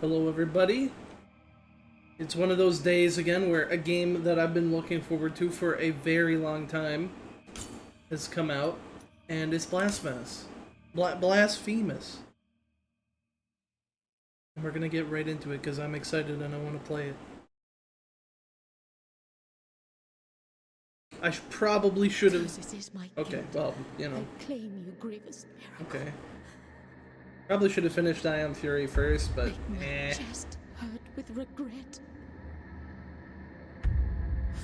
Hello everybody. It's one of those days again where a game that I've been looking forward to for a very long time has come out, and it's Blasphemous. Blasphemous. And we're gonna get right into it because I'm excited and I want to play it. I probably should have... Okay, well, you know. I claim you, grievous miracle. Okay. Probably should have finished Ion Fury first, but Make my chest hurt with regret.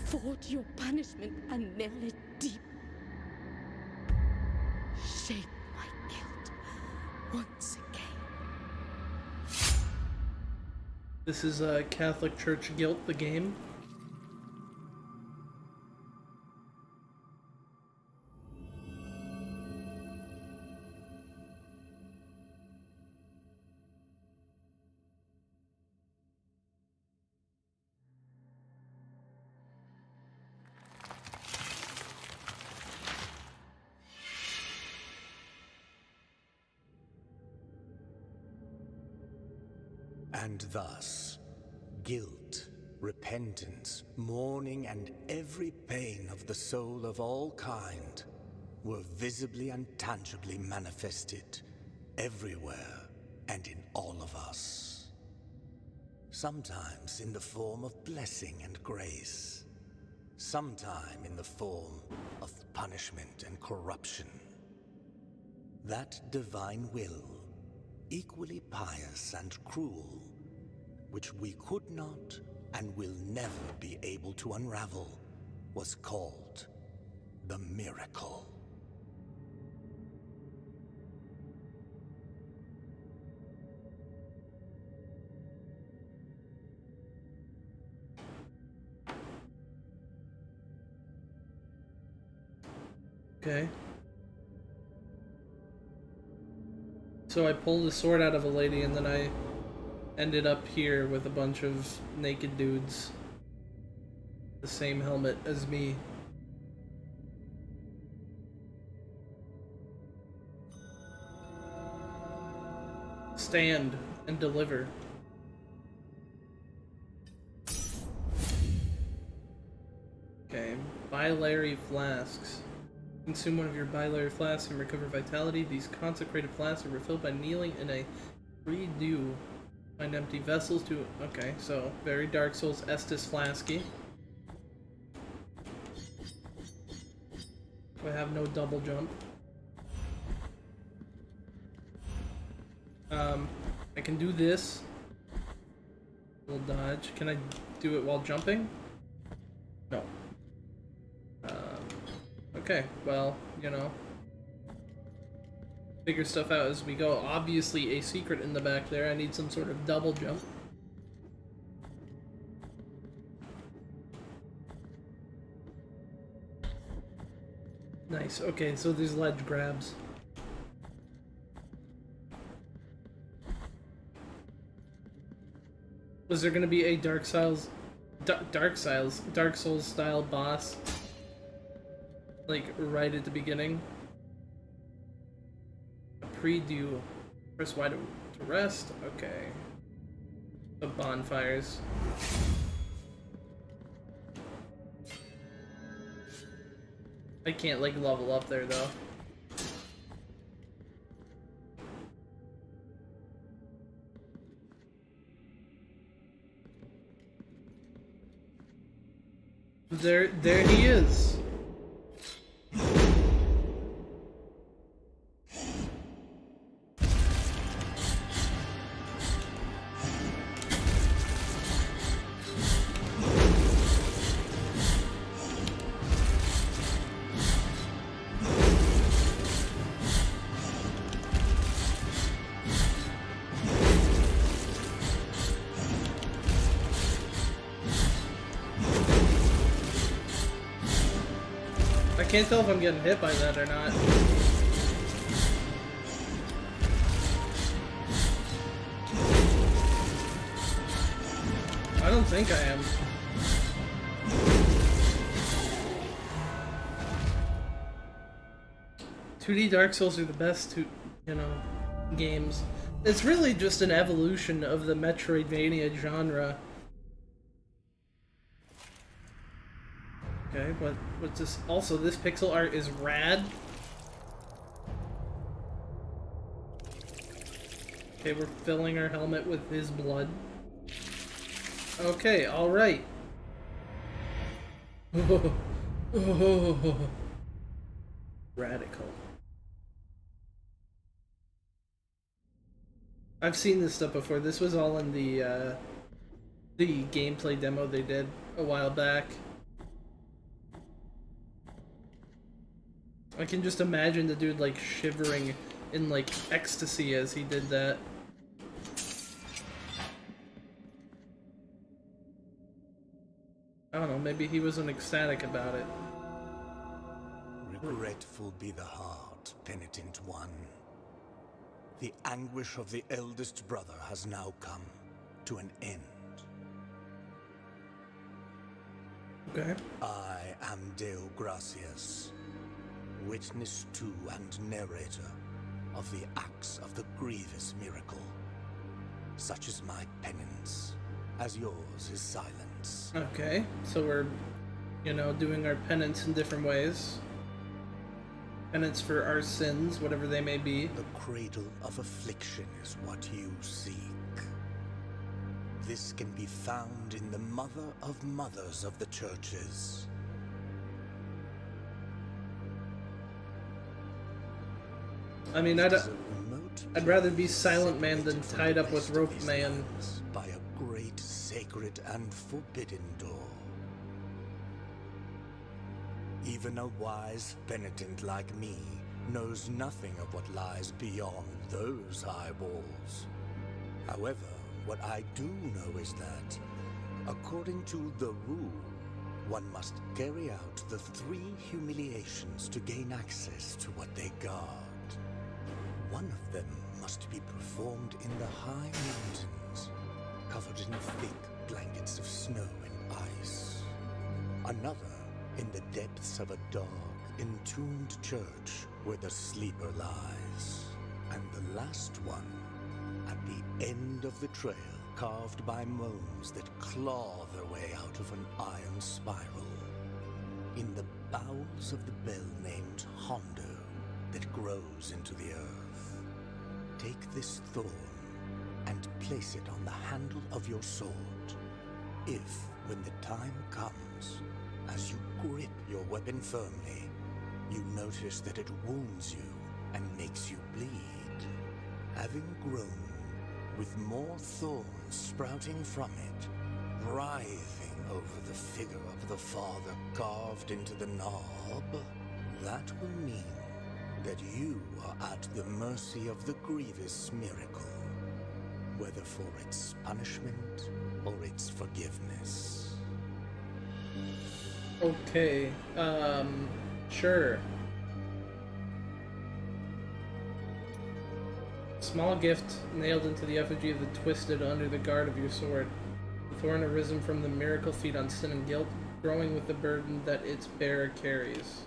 Forge your punishment and nail it deep. Shape my guilt once again. this is Catholic Church Guilt, the game. And thus, guilt, repentance, mourning, and every pain of the soul of all kind were visibly and tangibly manifested everywhere and in all of us. Sometimes in the form of blessing and grace, sometime in the form of punishment and corruption. That divine will, equally pious and cruel, which we could not and will never be able to unravel, was called the miracle. Okay. So I pulled a sword out of a lady and then I ended up here with a bunch of naked dudes. The same helmet as me. Stand and deliver. Okay, biliary flasks. Consume one of your biliary flasks and recover vitality. These consecrated flasks are refilled by kneeling in a redo. Find empty vessels to... Okay, so very Dark Souls Estus Flasky. I have no double jump. I can do this. Little dodge. Can I do it while jumping? No. Okay, well, you know. Figure stuff out as we go. Obviously a secret in the back there. I need some sort of double jump. Nice. Okay, so these ledge grabs. Was there gonna be a Dark Souls style boss? Like right at the beginning? Pre-do. Press Y to rest. Okay. The bonfires. I can't like level up there though. There he is. I can't tell if I'm getting hit by that or not. I don't think I am. 2D Dark Souls are the best, games. It's really just an evolution of the Metroidvania genre. Okay, what's this? Also, this pixel art is rad. Okay, we're filling our helmet with his blood. Okay, alright. Radical. I've seen this stuff before. This was all in the gameplay demo they did a while back. I can just imagine the dude like shivering in like ecstasy as he did that. I don't know, maybe he wasn't ecstatic about it. Regretful be the heart, penitent one. The anguish of the eldest brother has now come to an end. Okay. I am Deo Gracias, witness to and narrator of the acts of the grievous miracle. Such is my penance, as yours is silence. Okay, so we're, you know, doing our penance in different ways. Penance for our sins, whatever they may be. The cradle of affliction is what you seek. This can be found in the mother of mothers of the churches. I mean, I'd rather be Silent Man than tied up with Rope Man. By a great sacred and forbidden door. Even a wise penitent like me knows nothing of what lies beyond those high walls. However, what I do know is that, according to the rule, one must carry out the 3 humiliations to gain access to what they guard. One of them must be performed in the high mountains, covered in thick blankets of snow and ice. Another in the depths of a dark, entombed church where the sleeper lies. And the last one, at the end of the trail, carved by moans that claw their way out of an iron spiral. In the bowels of the bell named Hondo that grows into the earth. Take this thorn and place it on the handle of your sword. If, when the time comes, as you grip your weapon firmly, you notice that it wounds you and makes you bleed, having grown with more thorns sprouting from it, writhing over the figure of the Father carved into the knob, that will mean that you are at the mercy of the grievous miracle, whether for its punishment or its forgiveness. Okay, sure. Small gift nailed into the effigy of the twisted under the guard of your sword. The thorn arisen from the miracle feet on sin and guilt, growing with the burden that its bearer carries.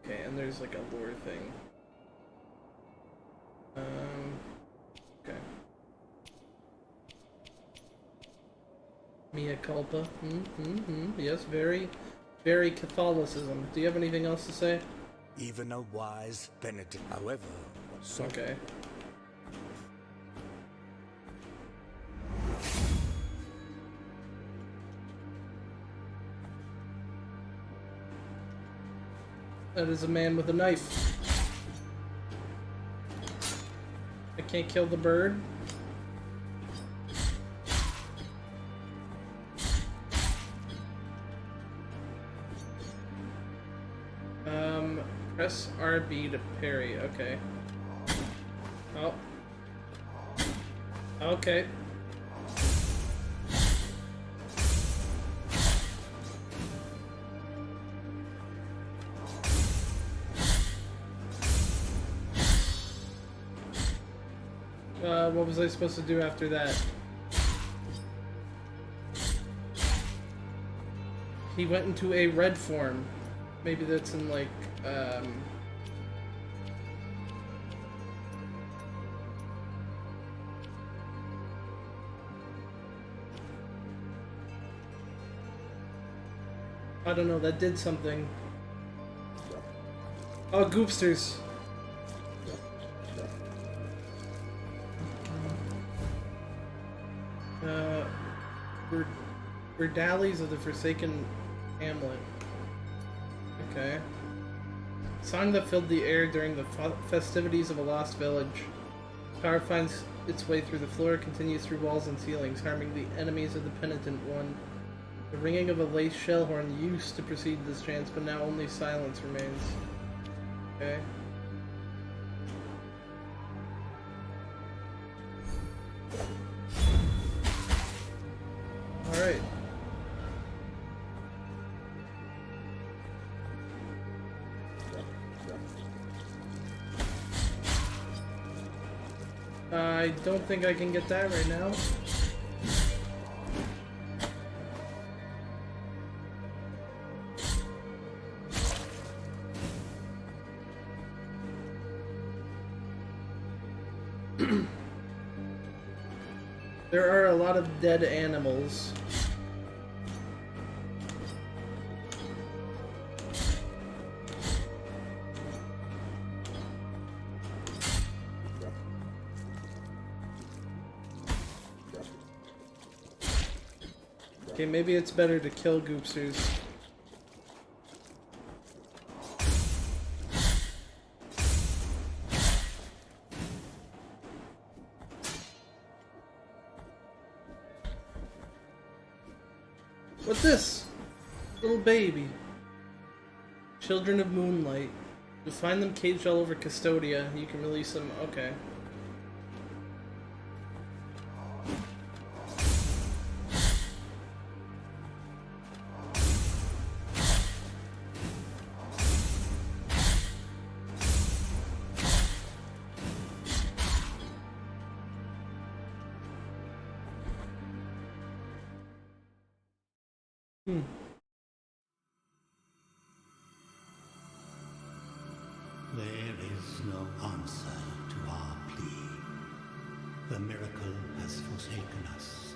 Okay, and there's like a lore thing. Okay. Mea culpa. Yes, very, very Catholicism. Do you have anything else to say? Even a wise penitent, however, so okay. That is a man with a knife. I can't kill the bird. Press RB to parry. Okay. Oh. Okay. What was I supposed to do after that? He went into a red form. Maybe that's in like, I don't know, that did something. Oh, goopsters. Verdales of the Forsaken Hamlet. Okay. Song that filled the air during the festivities of a lost village. Power finds its way through the floor, continues through walls and ceilings, harming the enemies of the penitent one. The ringing of a lace shell horn used to precede this chant, but now only silence remains. Okay. Alright. I don't think I can get that right now. There are a lot of dead animals. Okay, maybe it's better to kill goopsters. What's this? Little baby. Children of Moonlight. You'll find them caged all over Custodia. You can release them. Okay. There is no answer to our plea. The miracle has forsaken us,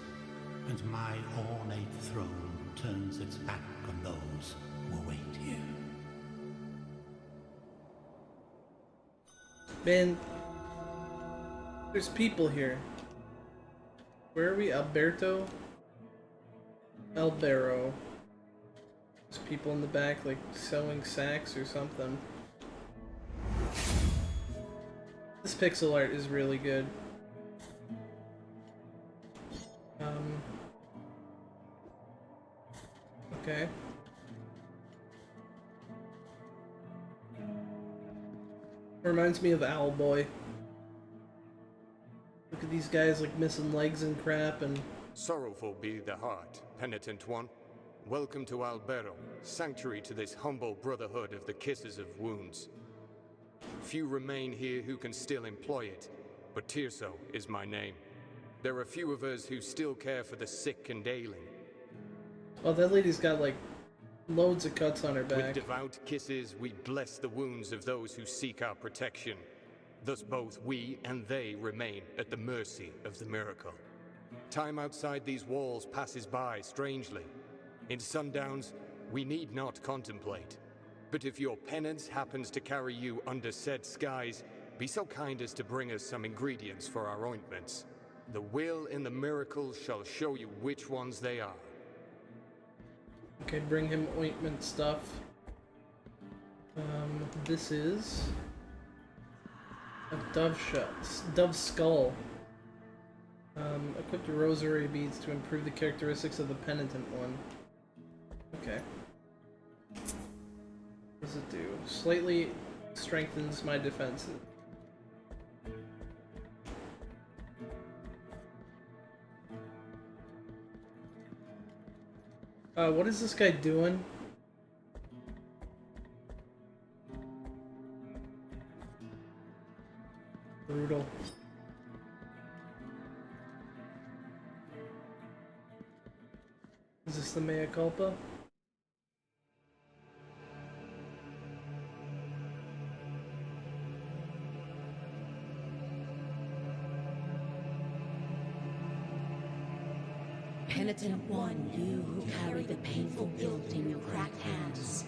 and my ornate throne turns its back on those who await here. Man, there's people here. Where are we? Alberto? Albero. There's people in the back, like, sewing sacks or something. This pixel art is really good. Okay. Reminds me of Owlboy. Look at these guys, like, missing legs and crap, and... Sorrowful be the heart, penitent one. Welcome to Albero, sanctuary to this humble brotherhood of the kisses of wounds. Few remain here who can still employ it, but Tirso is my name. There are few of us who still care for the sick and ailing. Oh, that lady's got, like, loads of cuts on her back. With devout kisses, we bless the wounds of those who seek our protection. Thus both we and they remain at the mercy of the miracle. Time outside these walls passes by strangely. In sundowns, we need not contemplate. But if your penance happens to carry you under said skies, be so kind as to bring us some ingredients for our ointments. The will in the miracle shall show you which ones they are. Okay, bring him ointment stuff. This is a dove skull. Equip the rosary beads to improve the characteristics of the penitent one. Okay. What does it do? Slightly strengthens my defenses. What is this guy doing? Brutal. Is this the mea culpa? penitent one, you who carry the painful guilt in your cracked hands.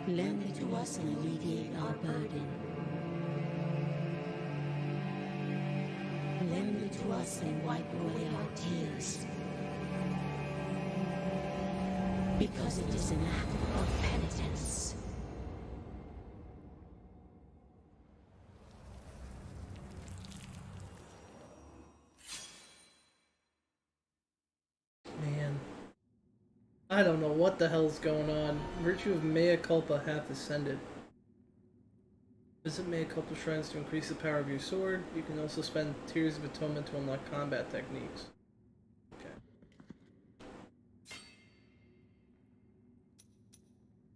Lend it to us and alleviate our burden. Lend it to us and wipe away our tears. Because it is an act of penitence. Man. I don't know what the hell's going on. Virtue of Mea Culpa hath ascended. Visit Mea Culpa shrines to increase the power of your sword. You can also spend Tears of Atonement to unlock combat techniques. Okay.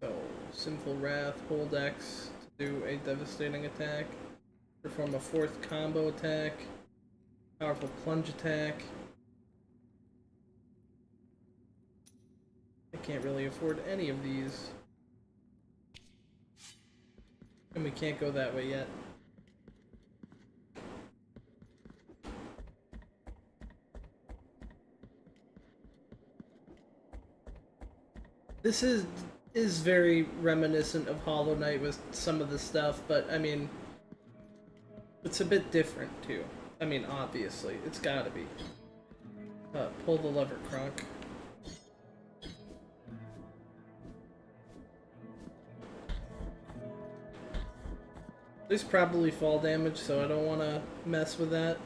So, Sinful Wrath, hold X to do a devastating attack. Perform a 4th combo attack. Powerful plunge attack. I can't really afford any of these. And we can't go that way yet. This is very reminiscent of Hollow Knight with some of the stuff, but I mean, it's a bit different too. I mean, obviously, it's gotta be. Pull the lever, Kronk. There's probably fall damage, so I don't want to mess with that.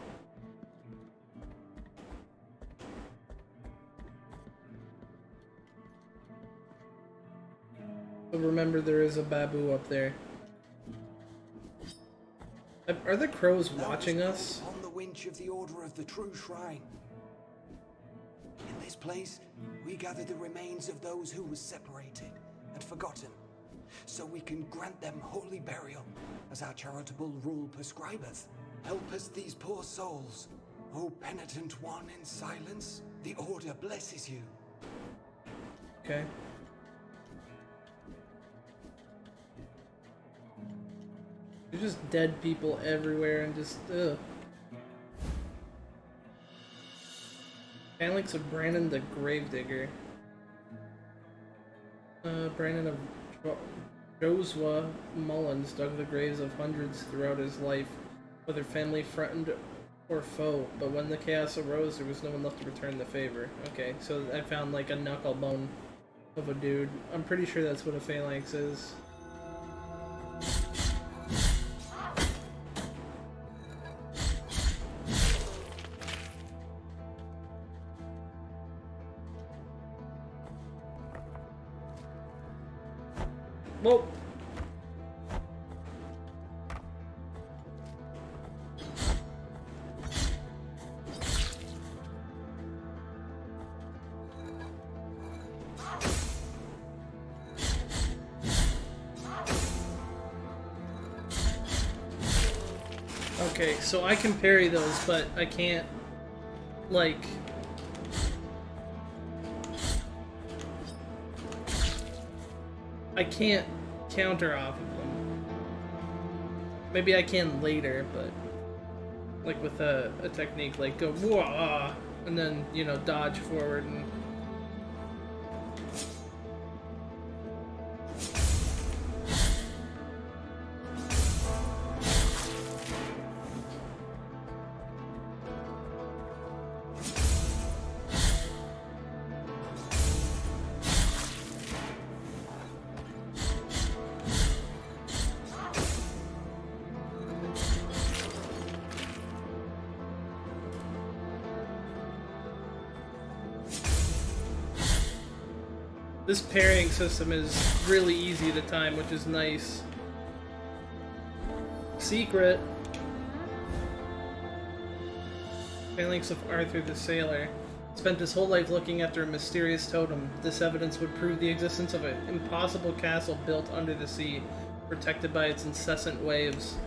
But remember, there is a Babu up there. Are the crows watching us? On the winch of the Order of the True Shrine. In this place, we gather the remains of those who were separated and forgotten, so we can grant them holy burial, as our charitable rule prescribeth. Help us these poor souls. O penitent one in silence, the Order blesses you. Okay. There's just dead people everywhere and just, ugh. Phalanx of Brandon the Gravedigger. Brandon of Josua Mullins dug the graves of hundreds throughout his life, whether family, friend, or foe, but when the chaos arose, there was no one left to return the favor. Okay, so I found like a knuckle bone of a dude. I'm pretty sure that's what a phalanx is. Whoa! Okay, so I can parry those, but I can't, like... I can't counter off of them. Maybe I can later, but... like with a technique, like go whoa, and then, you know, dodge forward and... This parrying system is really easy to time, which is nice. Secret. Phalanx of Arthur the Sailor. Spent his whole life looking after a mysterious totem. This evidence would prove the existence of an impossible castle built under the sea, protected by its incessant waves.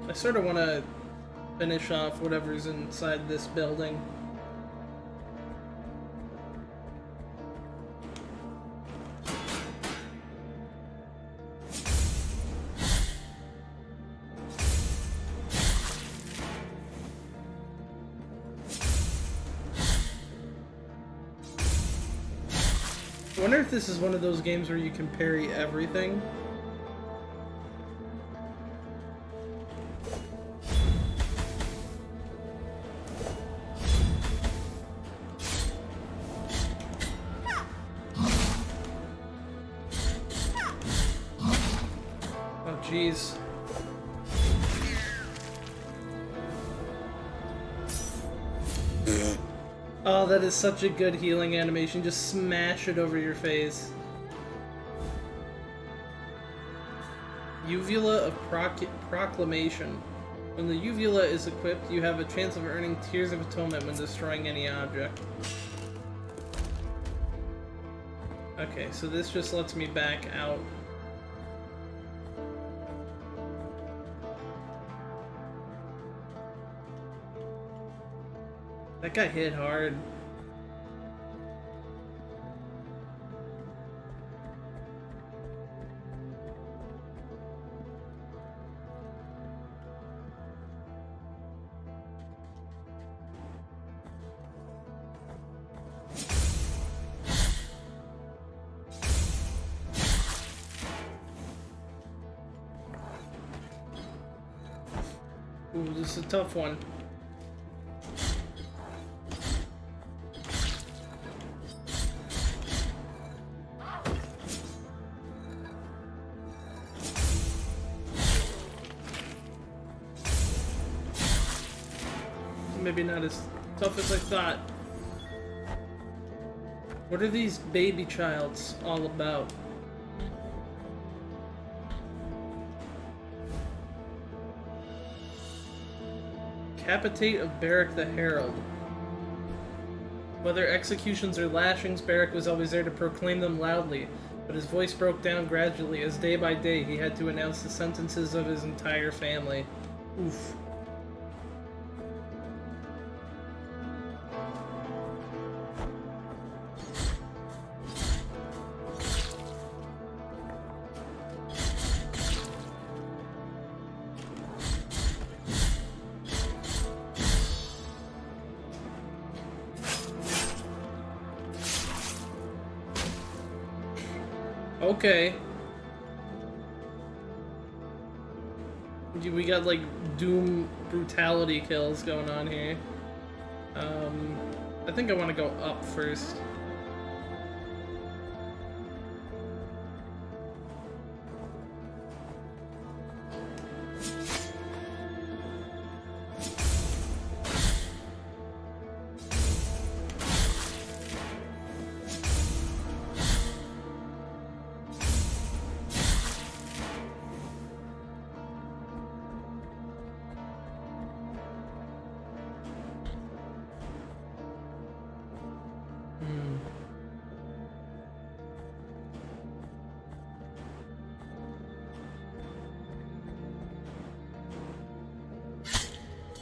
I sort of want to finish off whatever's inside this building. wonder if this is one of those games where you can parry everything. Oh, jeez. Oh, that is such a good healing animation. Just smash it over your face. Uvula of Proclamation. When the uvula is equipped, you have a chance of earning Tears of Atonement when destroying any object. Okay, so this just lets me back out. That guy hit hard. Ooh, this is a tough one. Maybe not as tough as I thought. What are these baby childs all about? Capitate of Barrack the Herald. Whether executions or lashings, Barrack was always there to proclaim them loudly, but his voice broke down gradually as day by day he had to announce the sentences of his entire family. Oof. Okay. We got like Doom brutality kills going on here. I think I want to go up first.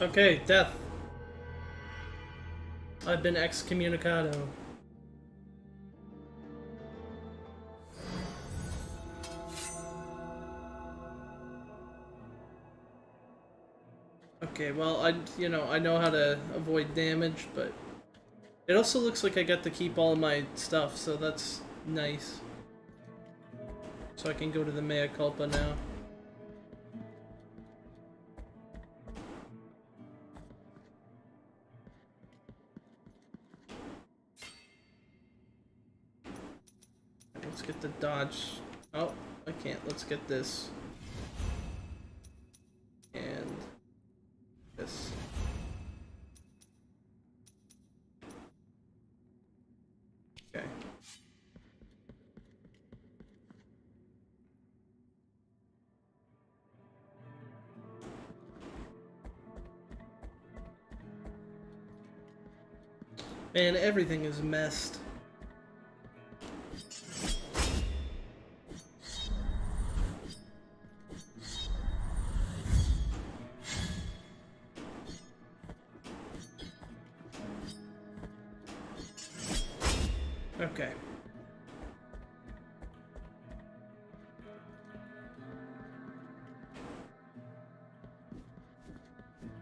Okay, death. I've been excommunicado. Okay, well, I know how to avoid damage, but it also looks like I get to keep all my stuff, so that's nice. So I can go to the mea culpa now. Let's get the dodge. Oh, I can't. Let's get this. And this. Okay. Man, everything is messed. Okay.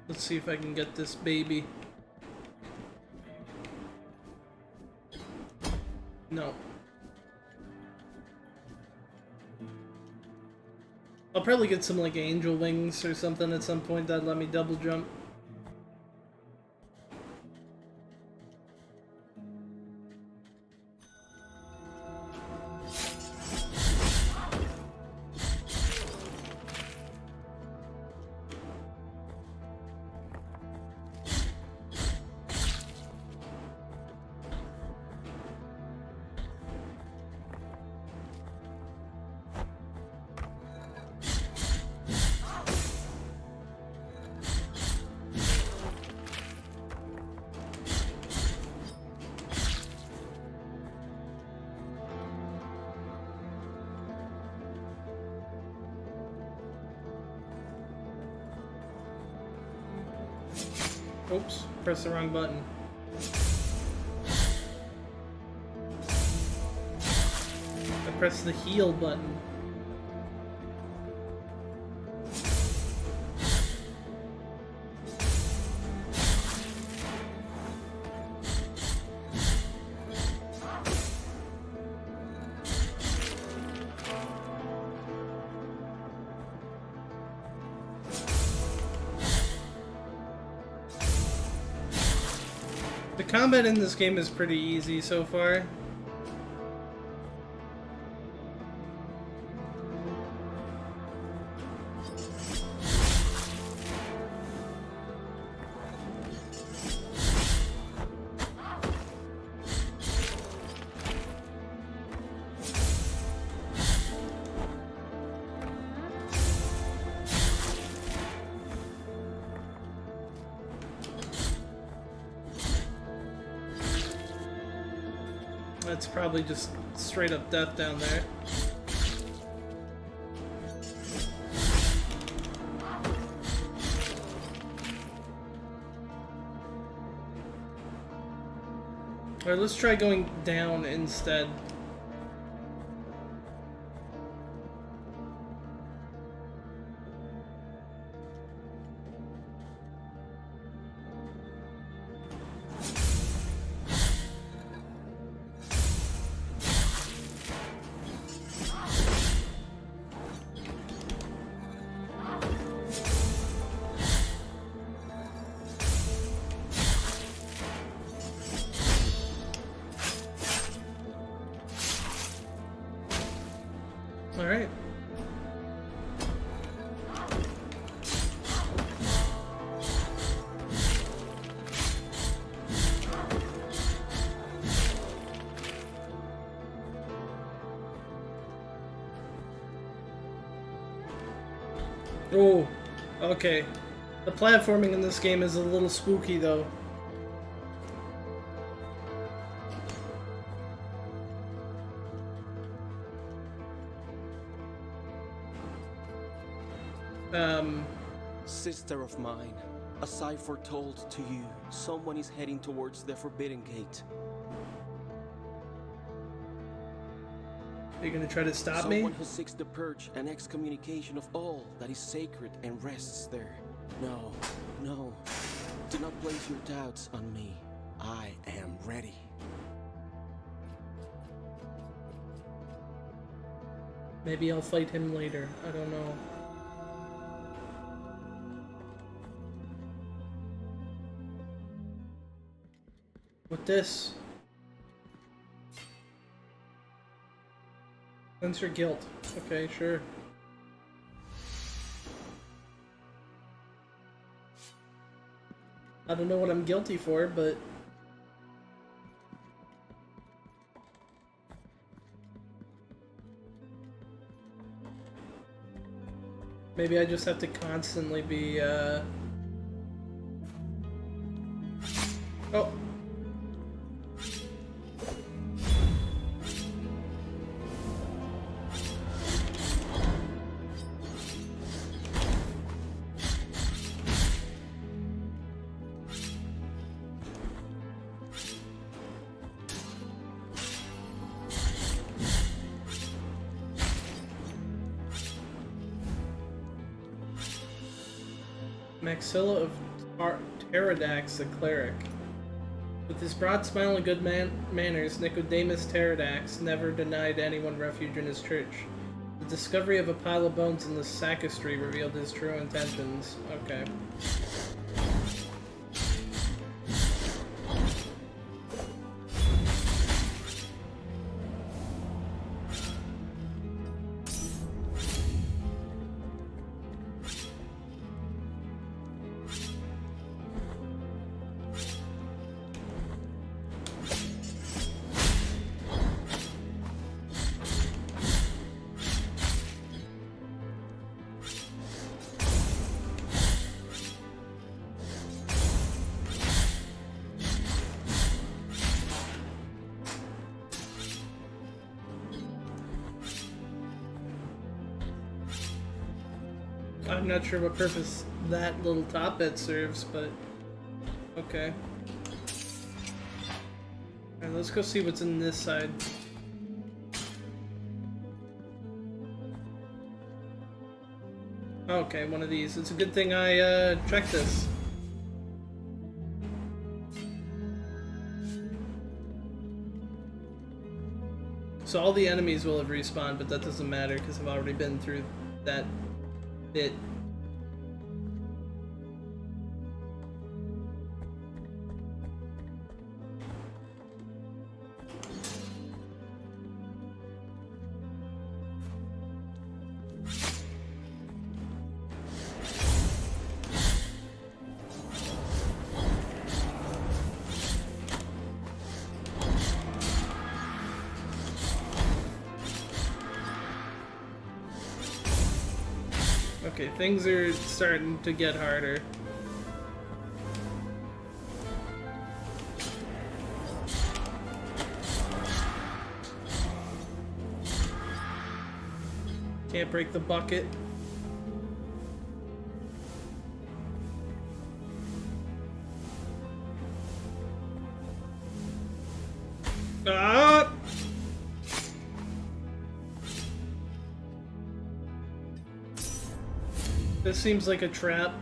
Let's see if I can get this baby. No. I'll probably get some like angel wings or something at some point that let me double jump. Oops, pressed the wrong button. I pressed the heal button. The combat in this game is pretty easy so far. That's probably just straight up death down there. Alright, let's try going down instead. Alright. Oh, okay. The platforming in this game is a little spooky though. Sister of mine, as I foretold to you, someone is heading towards the Forbidden Gate. Are you gonna try to stop me? Someone who seeks the purge and excommunication of all that is sacred and rests there. No, no. Do not place your doubts on me. I am ready. Maybe I'll fight him later. I don't know. With this. Cleanse your guilt. Okay, sure. I don't know what I'm guilty for, but... maybe I just have to constantly be, Oh! Maxilla of Pterodax, the cleric. With his broad smile and good manners, Nicodemus Pterodax never denied anyone refuge in his church. The discovery of a pile of bones in the sacristy revealed his true intentions. Okay. I'm not sure what purpose that little top bit serves, but okay. Alright, let's go see what's in this side. Okay, one of these. It's a good thing I checked this. So all the enemies will have respawned, but that doesn't matter because I've already been through that bit. Okay, things are starting to get harder. Can't break the bucket. Ah! This seems like a trap.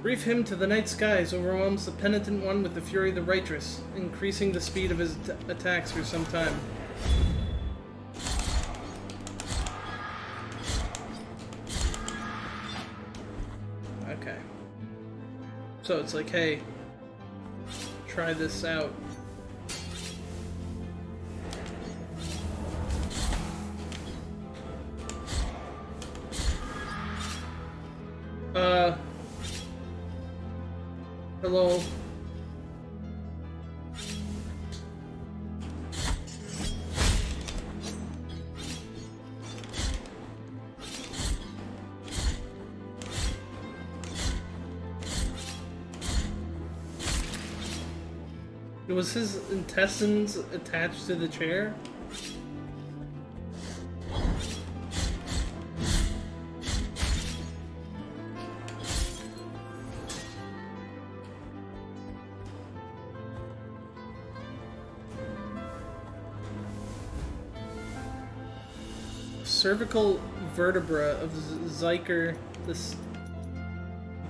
Brief him to the night skies overwhelms the penitent one with the fury of the righteous, increasing the speed of his attacks for some time. Okay. So it's like, hey, try this out. Hello. Was his intestines attached to the chair? Cervical vertebra of Zyker, this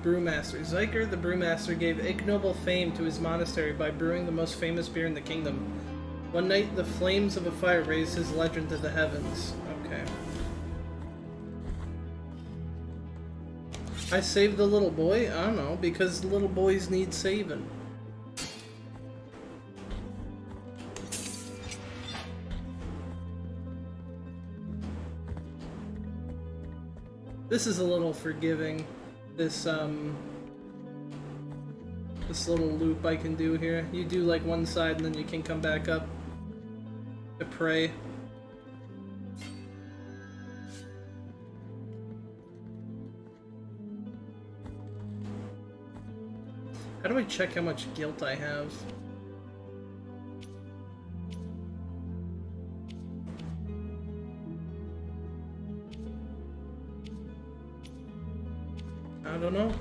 brewmaster. Zyker, the brewmaster, gave ignoble fame to his monastery by brewing the most famous beer in the kingdom. One night, the flames of a fire raised his legend to the heavens. Okay. I saved the little boy? I don't know, because little boys need saving. This is a little forgiving. This little loop I can do here. You do like one side and then you can come back up to pray. How do I check how much guilt I have? I don't know.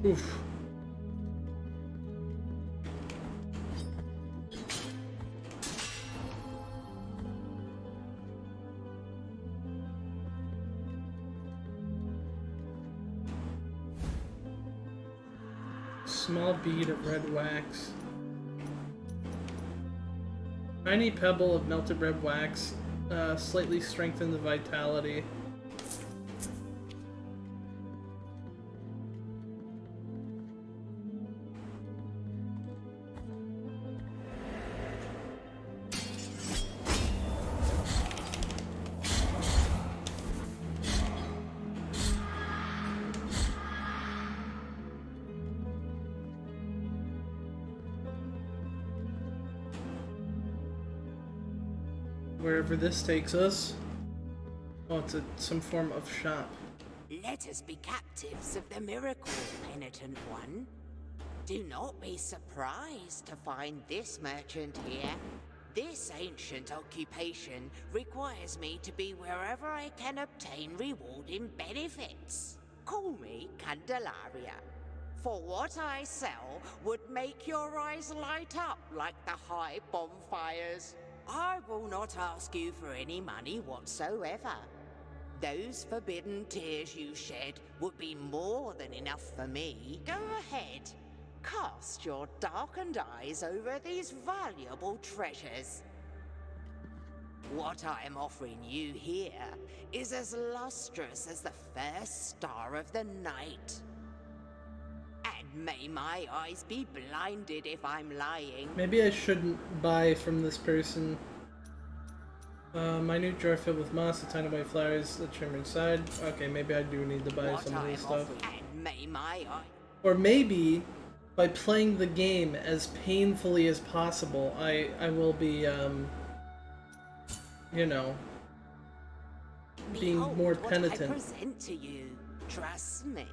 Oof. Small bead of red wax. Tiny pebble of melted red wax. Slightly strengthen the vitality. Wherever this takes us. Oh, it's some form of shop. Let us be captives of the miracle, penitent one. Do not be surprised to find this merchant here. This ancient occupation requires me to be wherever I can obtain rewarding benefits. Call me Candelaria. For what I sell would make your eyes light up like the high bonfires. I will not ask you for any money whatsoever. Those forbidden tears you shed would be more than enough for me. Go ahead. Cast your darkened eyes over these valuable treasures. What I am offering you here is as lustrous as the first star of the night. And may my eyes be blinded if I'm lying. Maybe I shouldn't buy from this person. My new jar filled with moss, a tiny white flowers, the trimmer inside. Okay, maybe I do need to buy some of this stuff. And may my Or maybe, by playing the game as painfully as possible, I will be, you know, being more penitent. What I present to you, trust me,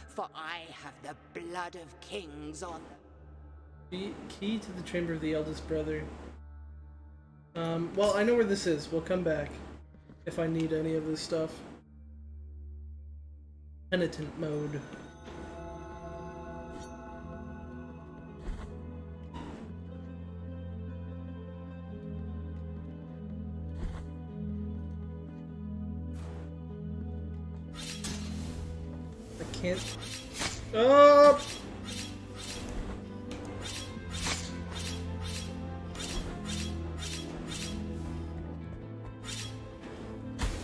for I have the blood of kings on. Key to the chamber of the eldest brother. Well, I know where this is. We'll come back if I need any of this stuff. Penitent mode. I can't. Oh!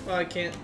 Oh, I can't.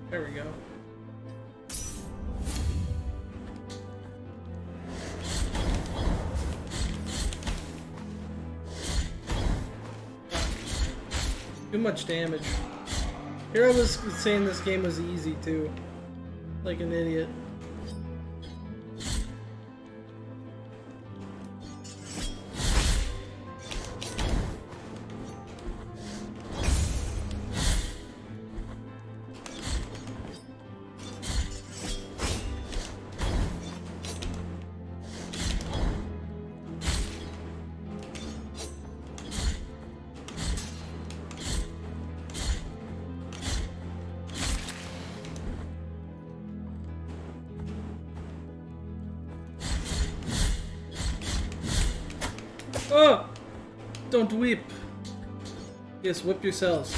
There we go. Too much damage. Here I was saying this game was easy too. Like an idiot. Oh! Don't weep. Yes, whip yourselves.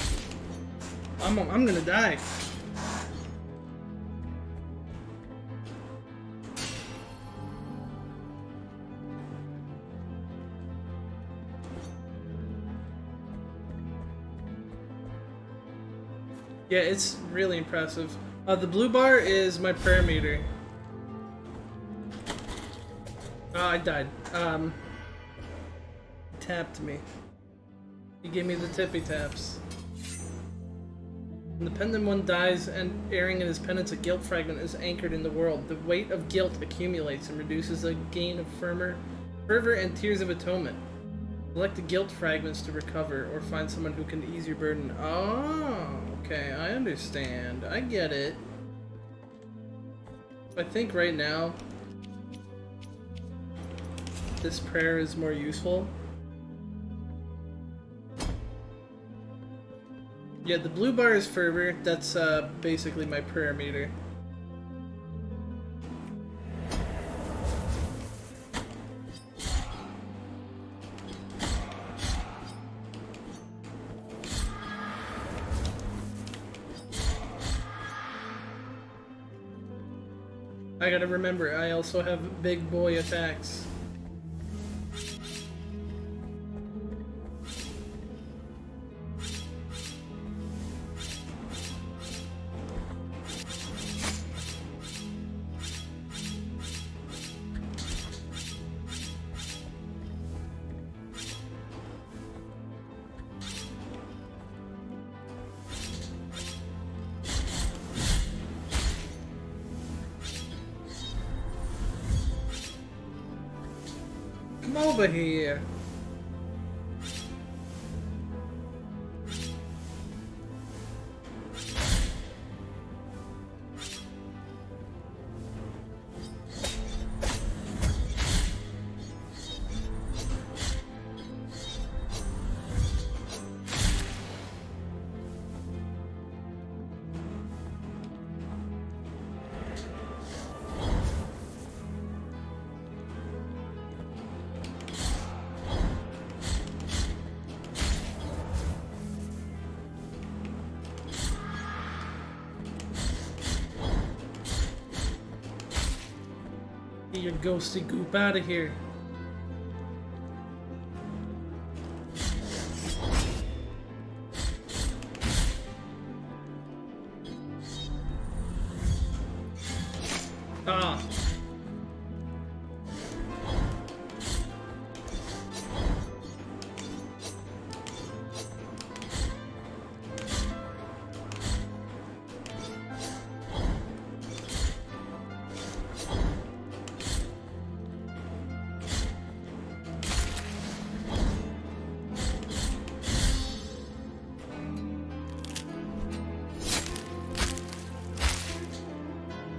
I'm gonna die. Yeah, it's really impressive. The blue bar is my prayer meter. I died. Tapped me. He gave me the tippy taps. When the penitent one dies and erring in his penance, a guilt fragment is anchored in the world. The weight of guilt accumulates and reduces the gain of fervor and tears of atonement. Collect the guilt fragments to recover, or find someone who can ease your burden. Oh, okay, I understand. I get it. I think right now, this prayer is more useful. Yeah, the blue bar is fervor. That's basically my prayer meter. I gotta remember, I also have big boy attacks. Come over here. Get your ghosty goop out of here. Ah.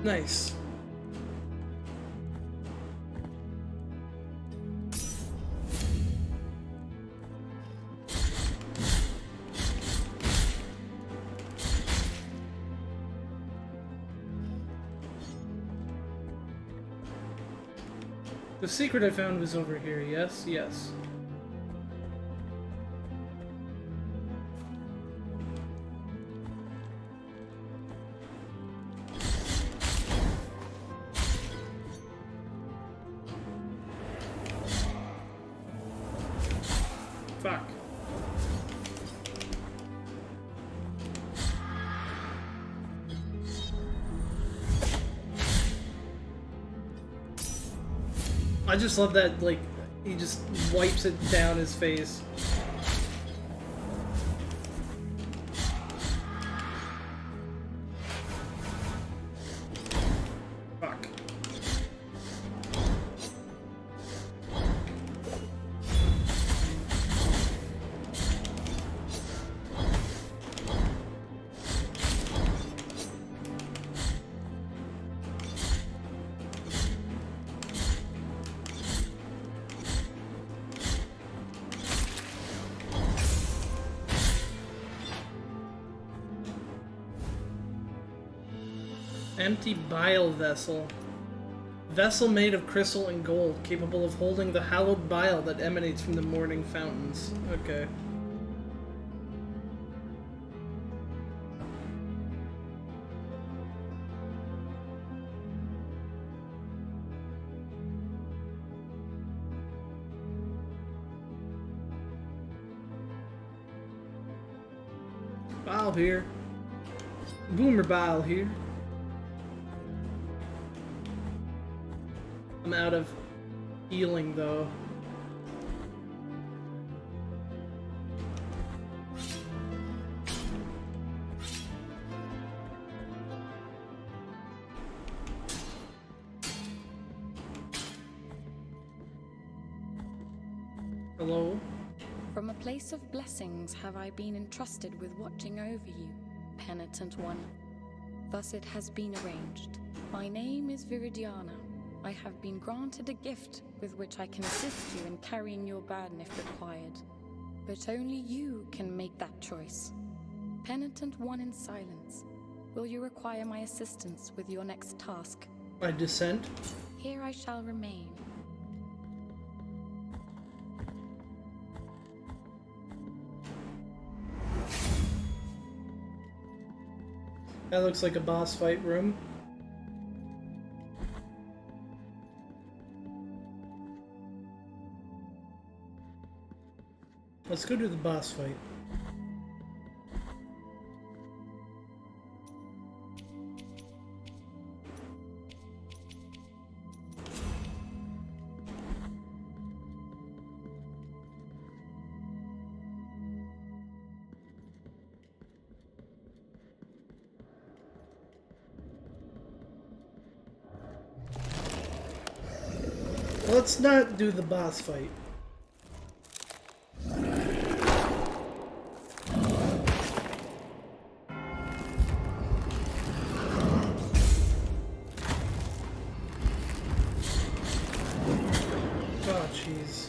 Nice. The secret I found was over here, yes? Yes. Fuck. I just love that, like, he just wipes it down his face. Fuck. Empty bile vessel. Vessel made of crystal and gold, capable of holding the hallowed bile that emanates from the morning fountains. Okay. Bile here. Boomer bile here. I'm out of healing though. Hello? From a place of blessings have I been entrusted with watching over you, penitent one. Thus it has been arranged. My name is Viridiana. I have been granted a gift with which I can assist you in carrying your burden if required. But only you can make that choice. Penitent one in silence, will you require my assistance with your next task? I dissent. Here I shall remain. That looks like a boss fight room. Let's go to the boss fight. Let's not do the boss fight. Oh, jeez.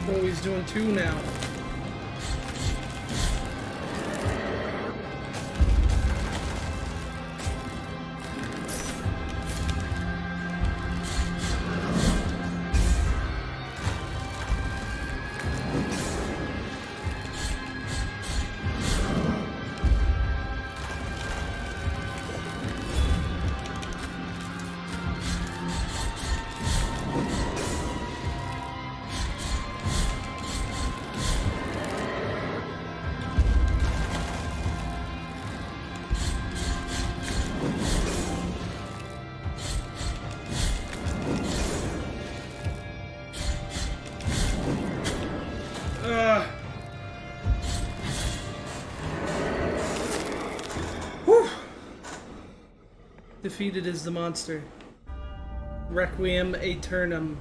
Oh, he's doing two now. Whew. Defeated is the monster. Requiem aeternum.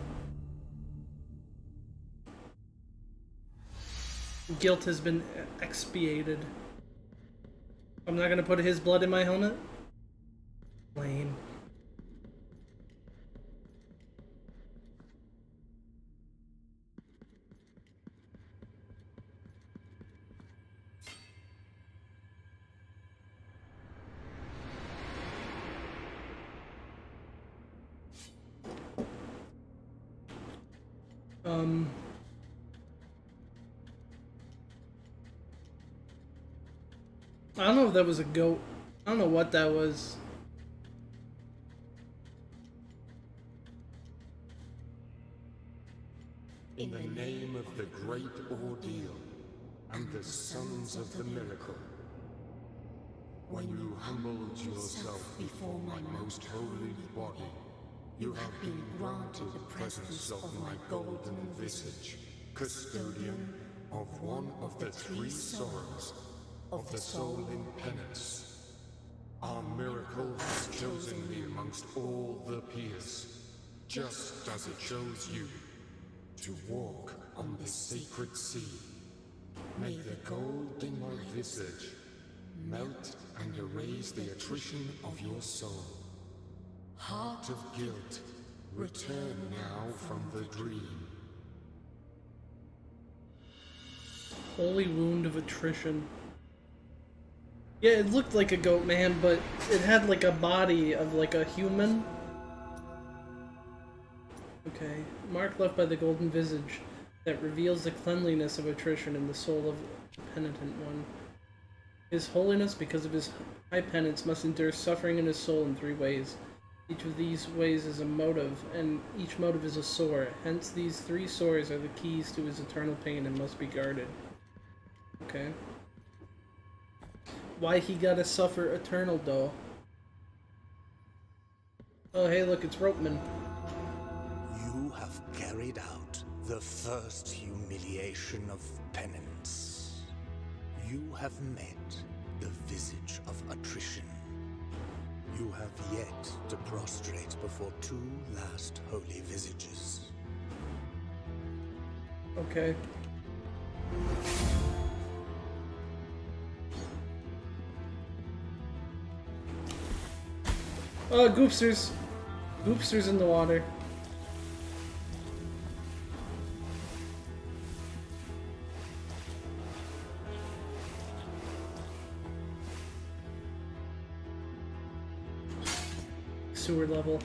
Guilt has been expiated. I'm not gonna put his blood in my helmet? Lame. I don't know if that was a goat. I don't know what that was. In the name of the great ordeal and the sons of the miracle, when you humbled yourself before my most holy body, you have been granted the presence of my golden visage, custodian of one of the three sorrows of the soul in penance. Our miracle has chosen me amongst all the peers, just as it chose you, to walk on the sacred sea. May the gold in my visage melt and erase the attrition of your soul. Heart of guilt, return now from the dream. Holy wound of attrition. Yeah, it looked like a goat man, but it had like a body of like a human. Okay. Mark left by the golden visage that reveals the cleanliness of attrition in the soul of the penitent one. His holiness, because of his high penance, must endure suffering in his soul in 3 ways. Each of these ways is a motive, and each motive is a sore. Hence, these 3 sores are the keys to his eternal pain and must be guarded. Okay. Why he gotta suffer eternal, though? Oh, hey, look, it's Ropeman. You have carried out the first humiliation of penance. You have met the visage of attrition. You have yet to prostrate before 2 last holy visages. Okay. Oh, Goopsters! Goopsters in the water. Sewer level.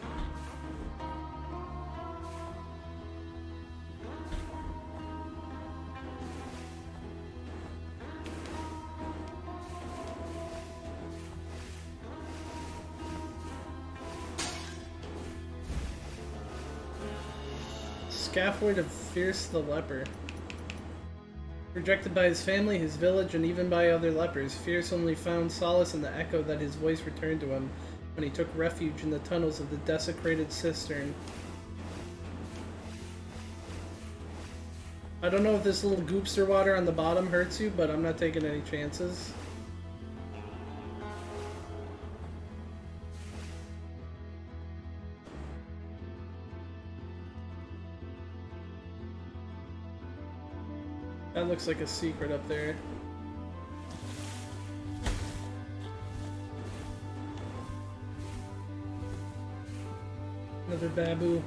Scaphoid of Fierce the Leper. Rejected by his family, his village, and even by other lepers, Fierce only found solace in the echo that his voice returned to him when he took refuge in the tunnels of the desecrated cistern. I don't know if this little goopster water on the bottom hurts you, but I'm not taking any chances. That looks like a secret up there. Another babu.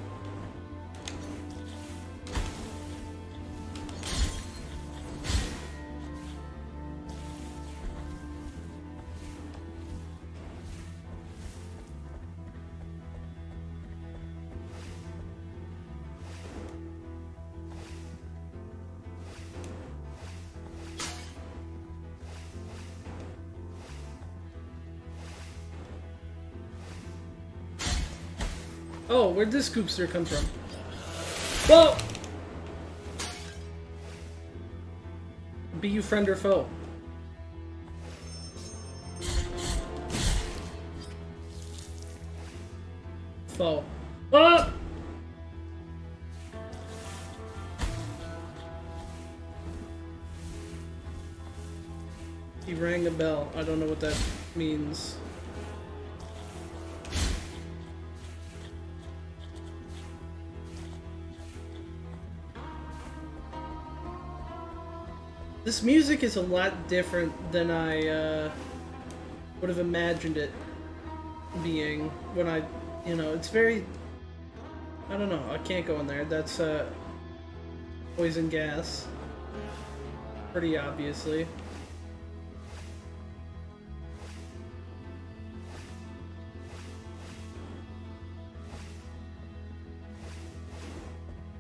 Oh, where'd this goopster come from? Whoa! Be you friend or foe? Foe. Ah! He rang a bell. I don't know what that means. This music is a lot different than I would have imagined it being when I, you know, it's very, I don't know, I can't go in there. That's poison gas. Pretty obviously.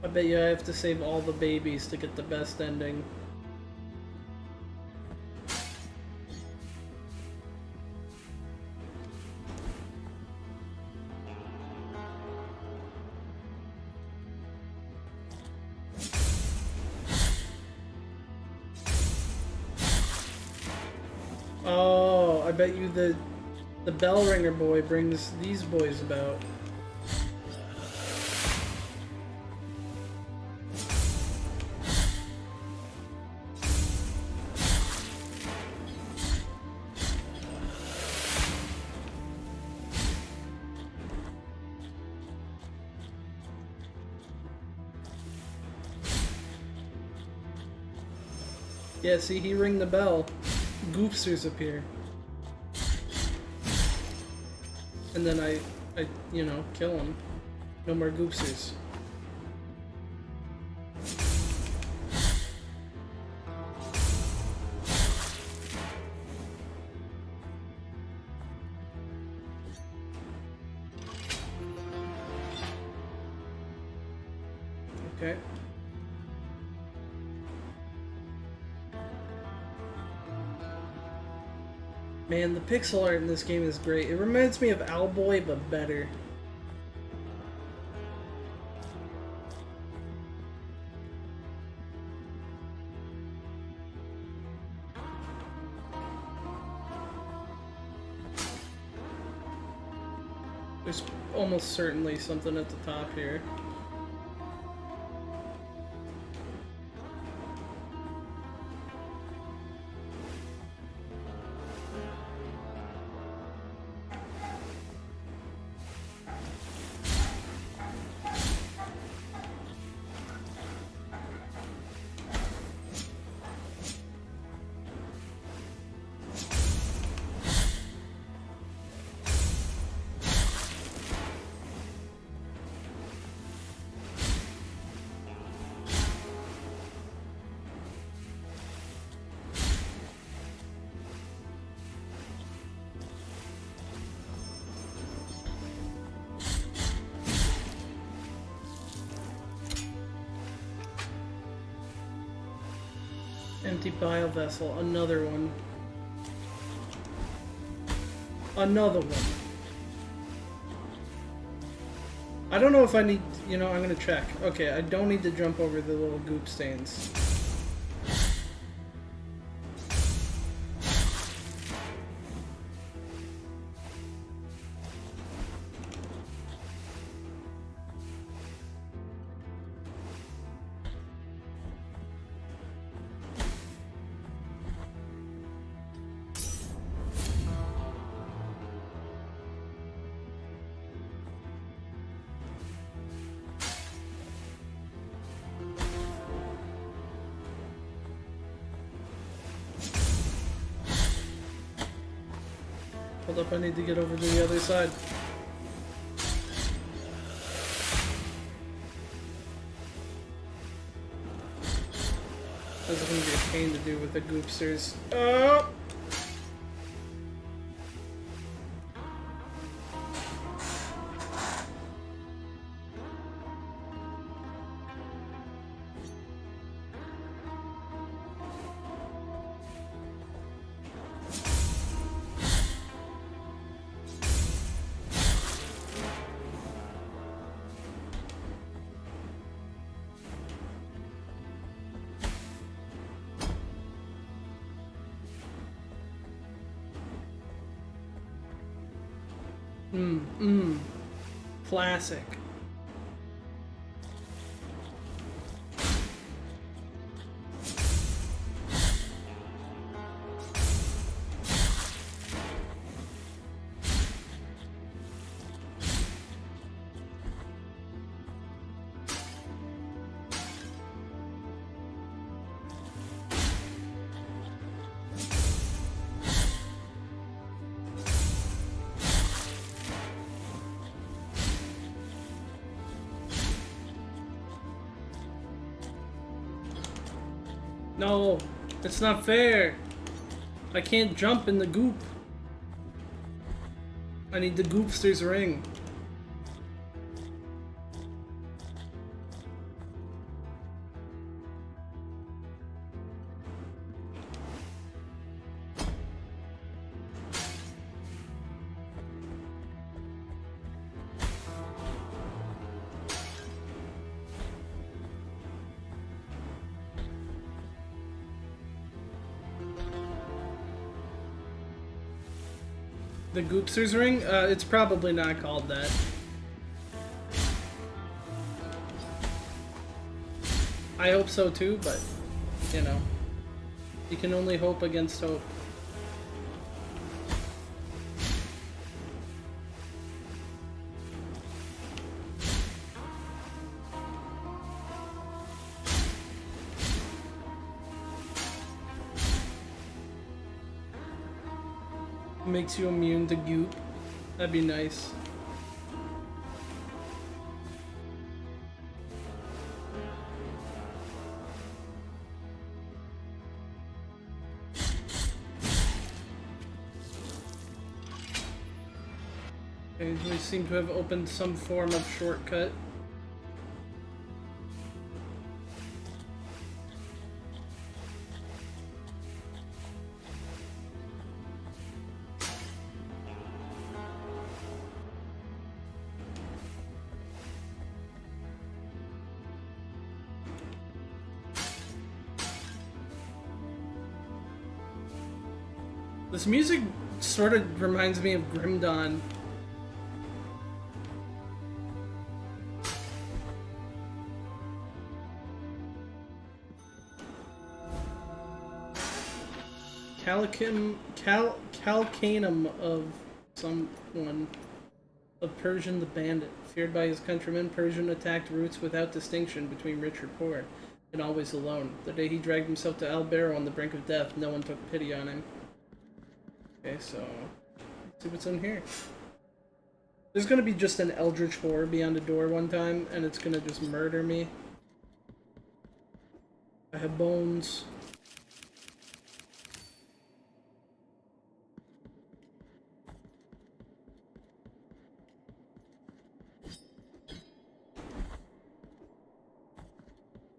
I bet you I have to save all the babies to get the best ending. Oh, I bet you the bell ringer boy brings these boys about. Yeah, see, he ring the bell. Goopsters appear. And then I, you know, kill him. No more goopsters. Okay. Man, the pixel art in this game is great. It reminds me of Owlboy, but better. There's almost certainly something at the top here. Empty bile vessel, another one. Another one. I don't know if I need, you know, I'm gonna check. Okay, I don't need to jump over the little goop stains. Hold up, I need to get over to the other side. This is gonna be a pain to do with the goopsters. Oh! Classic. No, it's not fair. I can't jump in the goop. I need the goopster's ring. The Goopster's Ring? It's probably not called that. I hope so too, but, you know, you can only hope against hope. Makes you immune to goop. That'd be nice. Okay, we seem to have opened some form of shortcut. This music sort of reminds me of Grim Dawn. Calcanum of someone. Of Persian the Bandit. Feared by his countrymen, Persian attacked routes without distinction between rich or poor, and always alone. The day he dragged himself to Albero on the brink of death, no one took pity on him. Okay, so let's see what's in here. There's gonna be just an eldritch horror beyond a door one time, and it's gonna just murder me. I have bones.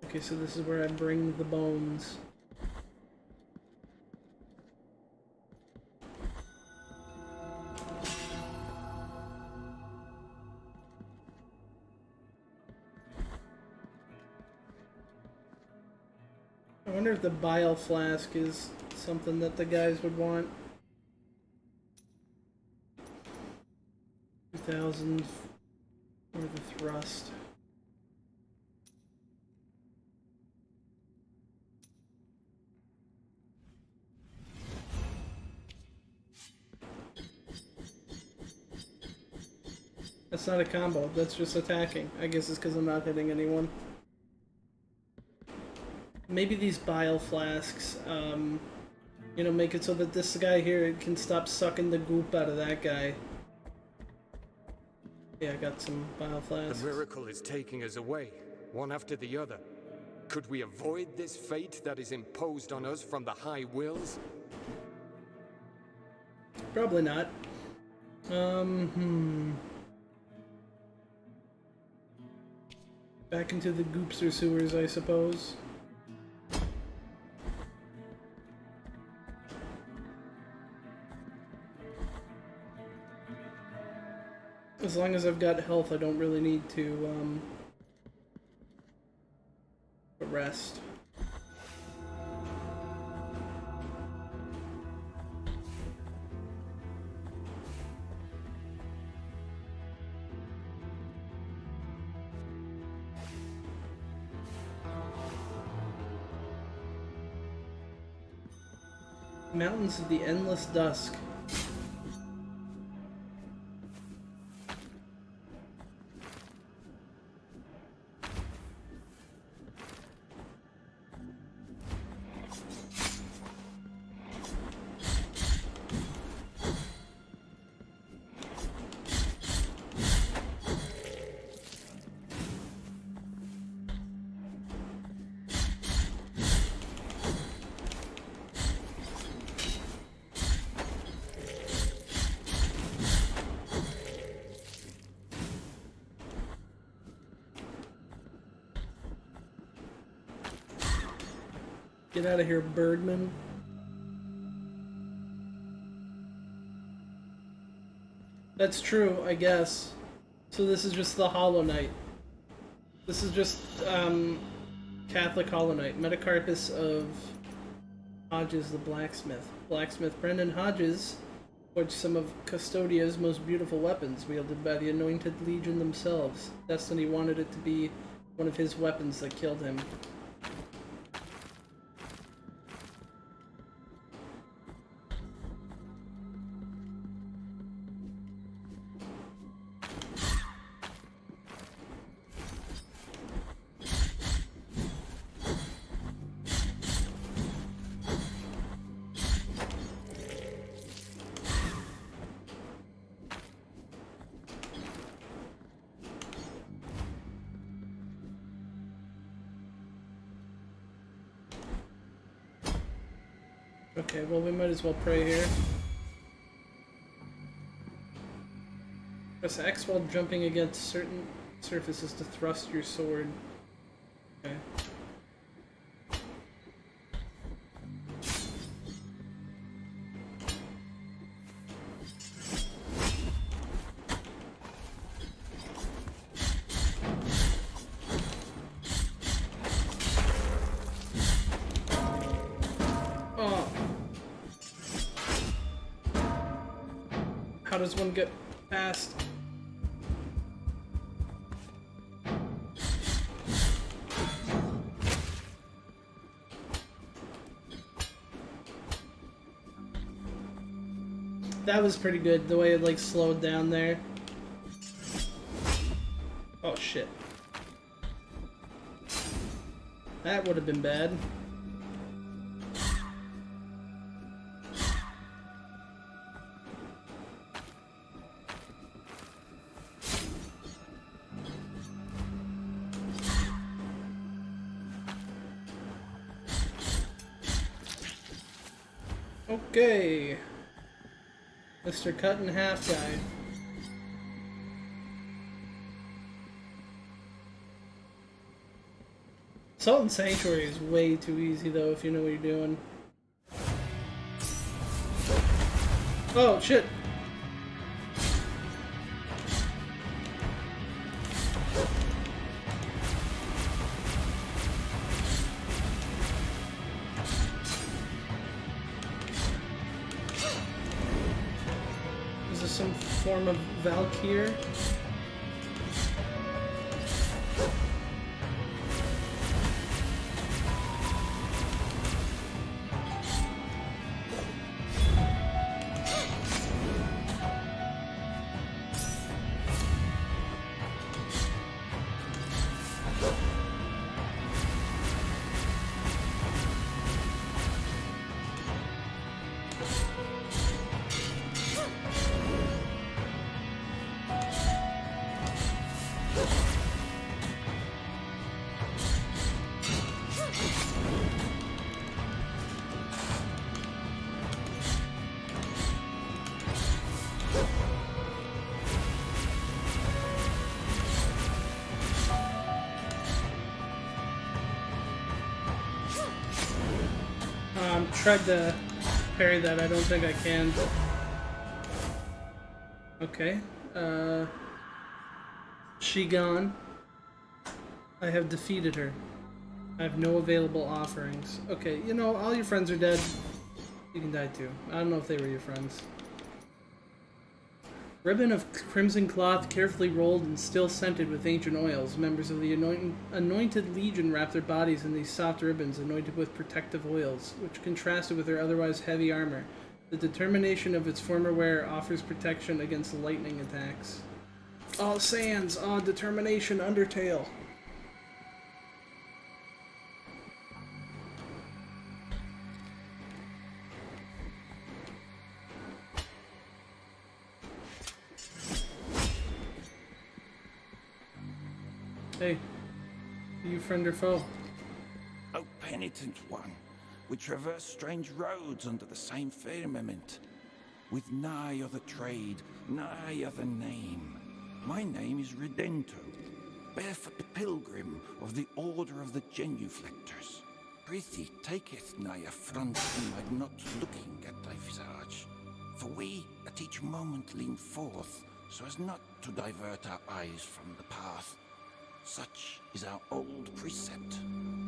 Okay, so this is where I bring the bones. I wonder if the bile flask is something that the guys would want. 2,000 for the thrust. That's not a combo, that's just attacking. I guess it's because I'm not hitting anyone. Maybe these bile flasks, you know, make it so that this guy here can stop sucking the goop out of that guy. Yeah, I got some bile flasks. The miracle is taking us away, one after the other. Could we avoid this fate that is imposed on us from the High Wills? Probably not. Back into the goopster sewers, I suppose. As long as I've got health, I don't really need to, rest. Mountains of the Endless Dusk. Get out of here, Birdman. That's true, I guess. So this is just the Hollow Knight. This is just, Catholic Hollow Knight. Metacarpus of Hodges the Blacksmith. Blacksmith Brendan Hodges forged some of Custodia's most beautiful weapons, wielded by the Anointed Legion themselves. Destiny wanted it to be one of his weapons that killed him. Okay, well, we might as well pray here. Press X while jumping against certain surfaces to thrust your sword. Okay. How does one get past? That was pretty good, the way it like slowed down there. Oh shit. That would have been bad. Okay. Mr. Cut in Half guy. Salt and Sanctuary is way too easy though if you know what you're doing. Oh shit! Is this some form of Valkyr? Tried to parry that, I don't think I can. Okay. She gone. I have defeated her. I have no available offerings. Okay, you know, all your friends are dead. You can die too. I don't know if they were your friends. Ribbon of crimson cloth carefully rolled and still scented with ancient oils. Members of the anointed legion wrapped their bodies in these soft ribbons anointed with protective oils, which contrasted with their otherwise heavy armor. The determination of its former wearer offers protection against lightning attacks. All sands, all determination, Undertale. Hey, are you friend or foe? O penitent one, we traverse strange roads under the same firmament, with nigh other trade, nigh other name. My name is Redento, barefoot pilgrim of the Order of the Genuflectors. Prithee, taketh nigh affront him I'm not looking at thy visage, for we at each moment lean forth, so as not to divert our eyes from the path. Such is our old precept.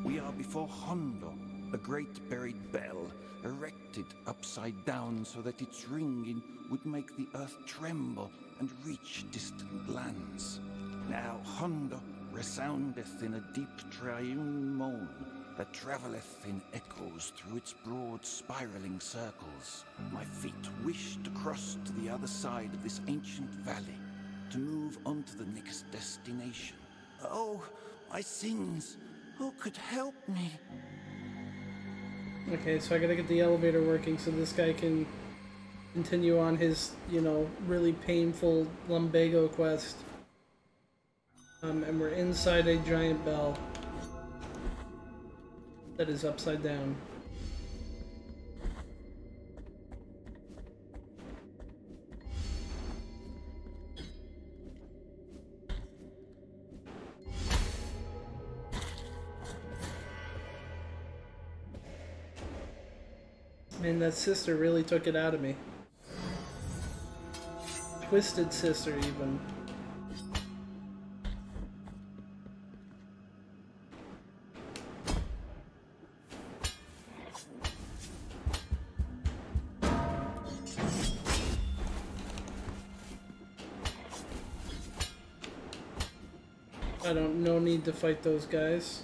We are before Hondo, a great buried bell, erected upside down so that its ringing would make the earth tremble and reach distant lands. Now Hondo resoundeth in a deep triune moan that travelleth in echoes through its broad spiraling circles. My feet wish to cross to the other side of this ancient valley, to move on to the next destination. Oh, my sins! Who could help me? Okay, so I gotta get the elevator working so this guy can continue on his, you know, really painful lumbago quest. And we're inside a giant bell that is upside down. Man, that sister really took it out of me. Twisted sister, even. No need to fight those guys.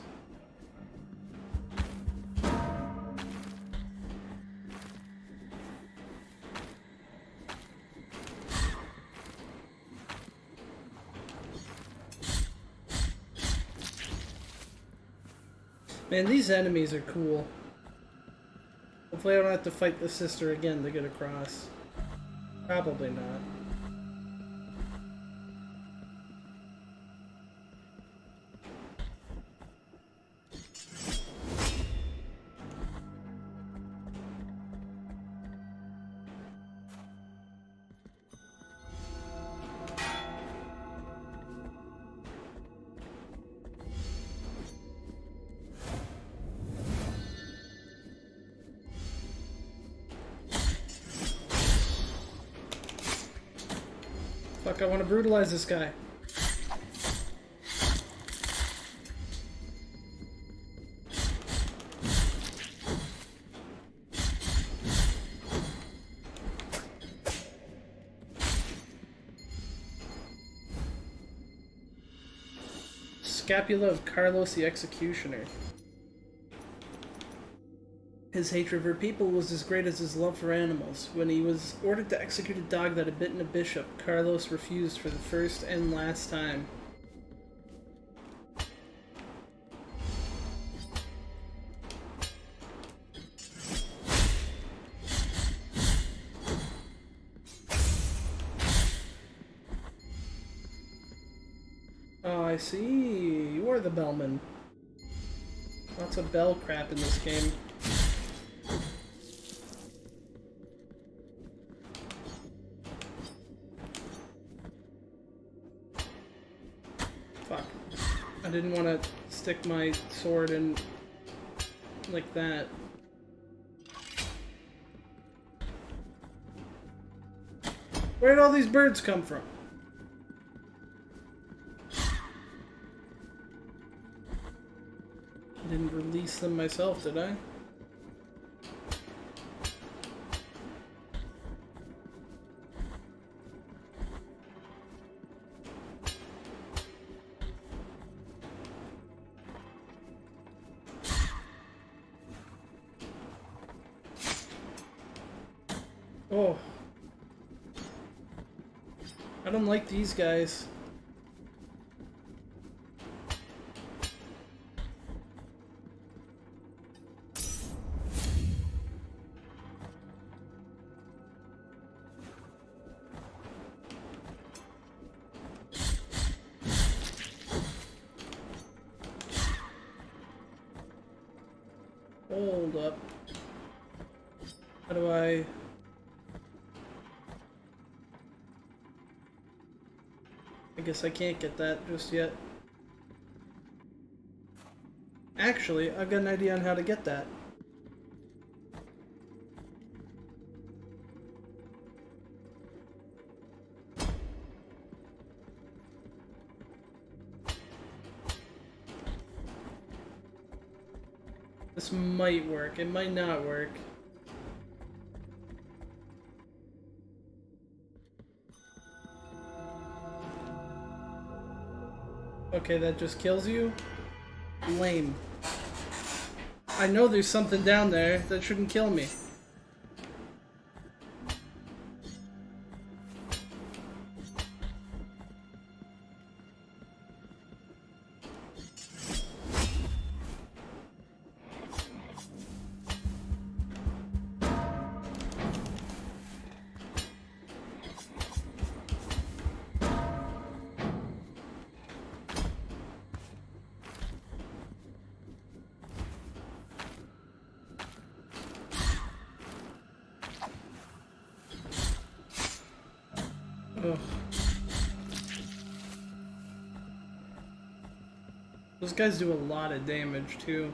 Man, these enemies are cool. Hopefully I don't have to fight the sister again to get across. Probably not. Fuck, I want to brutalize this guy. Scapula of Carlos the Executioner. His hatred for people was as great as his love for animals. When he was ordered to execute a dog that had bitten a bishop, Carlos refused for the first and last time. Oh, I see. You are the bellman. Lots of bell crap in this game. Fuck. I didn't want to stick my sword in like that. Where did all these birds come from? I didn't release them myself, did I? Oh. I don't like these guys. Hold up. How do I... I guess I can't get that just yet. Actually, I've got an idea on how to get that. This might work. It might not work. Okay, that just kills you? Lame. I know there's something down there that shouldn't kill me. Ugh. Those guys do a lot of damage too.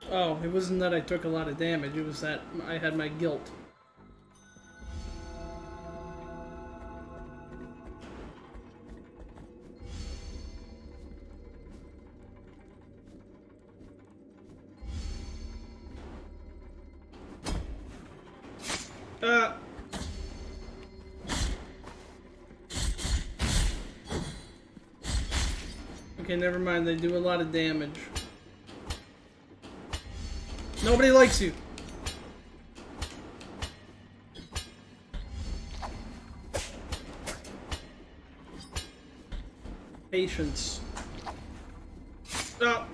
Oh, it wasn't that I took a lot of damage, it was that I had my guilt. Ah! Okay, never mind. They do a lot of damage. Nobody likes you. Patience. Ah!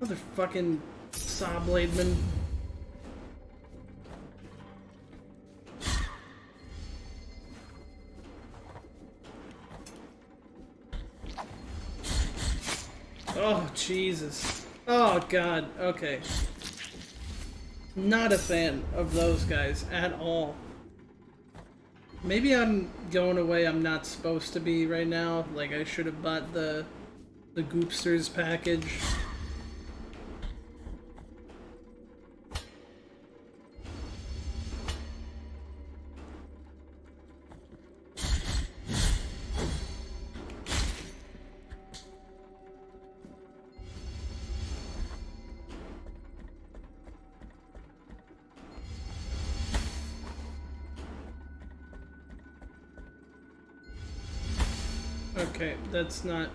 Motherfucking saw blademan. Oh, Jesus. Oh, God. Okay. Not a fan of those guys at all. Maybe I'm going away I'm not supposed to be right now. Like, I should have bought the Goopsters package. Okay, that's not...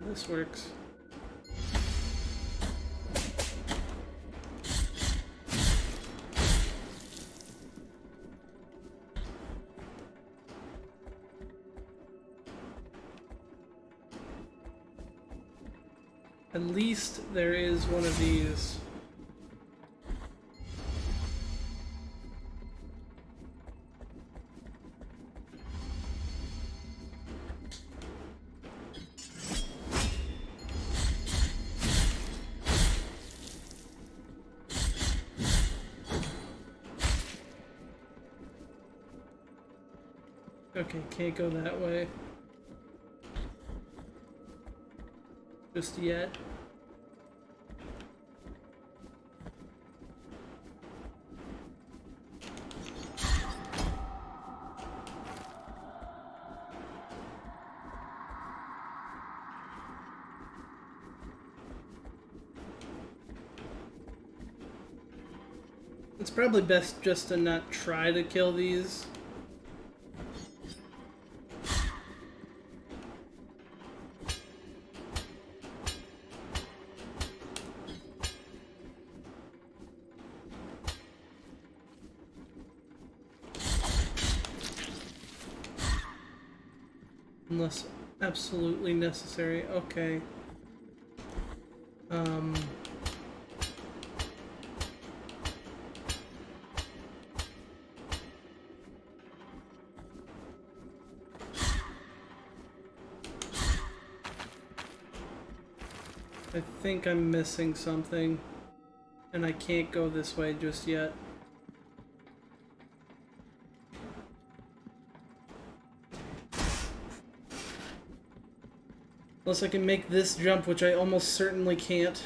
This works. At least there is one of these. Okay, can't go that way. Just yet. It's probably best just to not try to kill these. Unless absolutely necessary. Okay. I think I'm missing something, and I can't go this way just yet. Unless I can make this jump, which I almost certainly can't.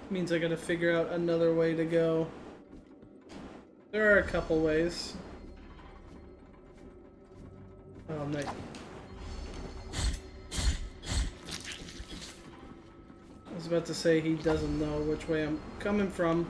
Means I gotta figure out another way to go. There are a couple ways. Oh, nice. I was about to say he doesn't know which way I'm coming from.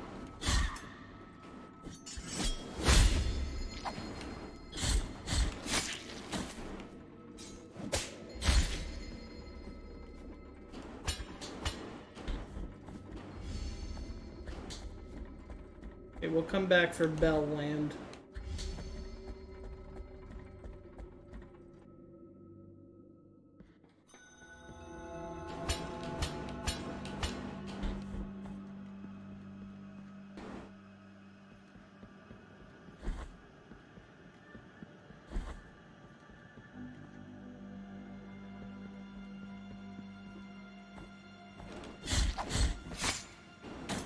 Okay, we'll come back for Bell Land.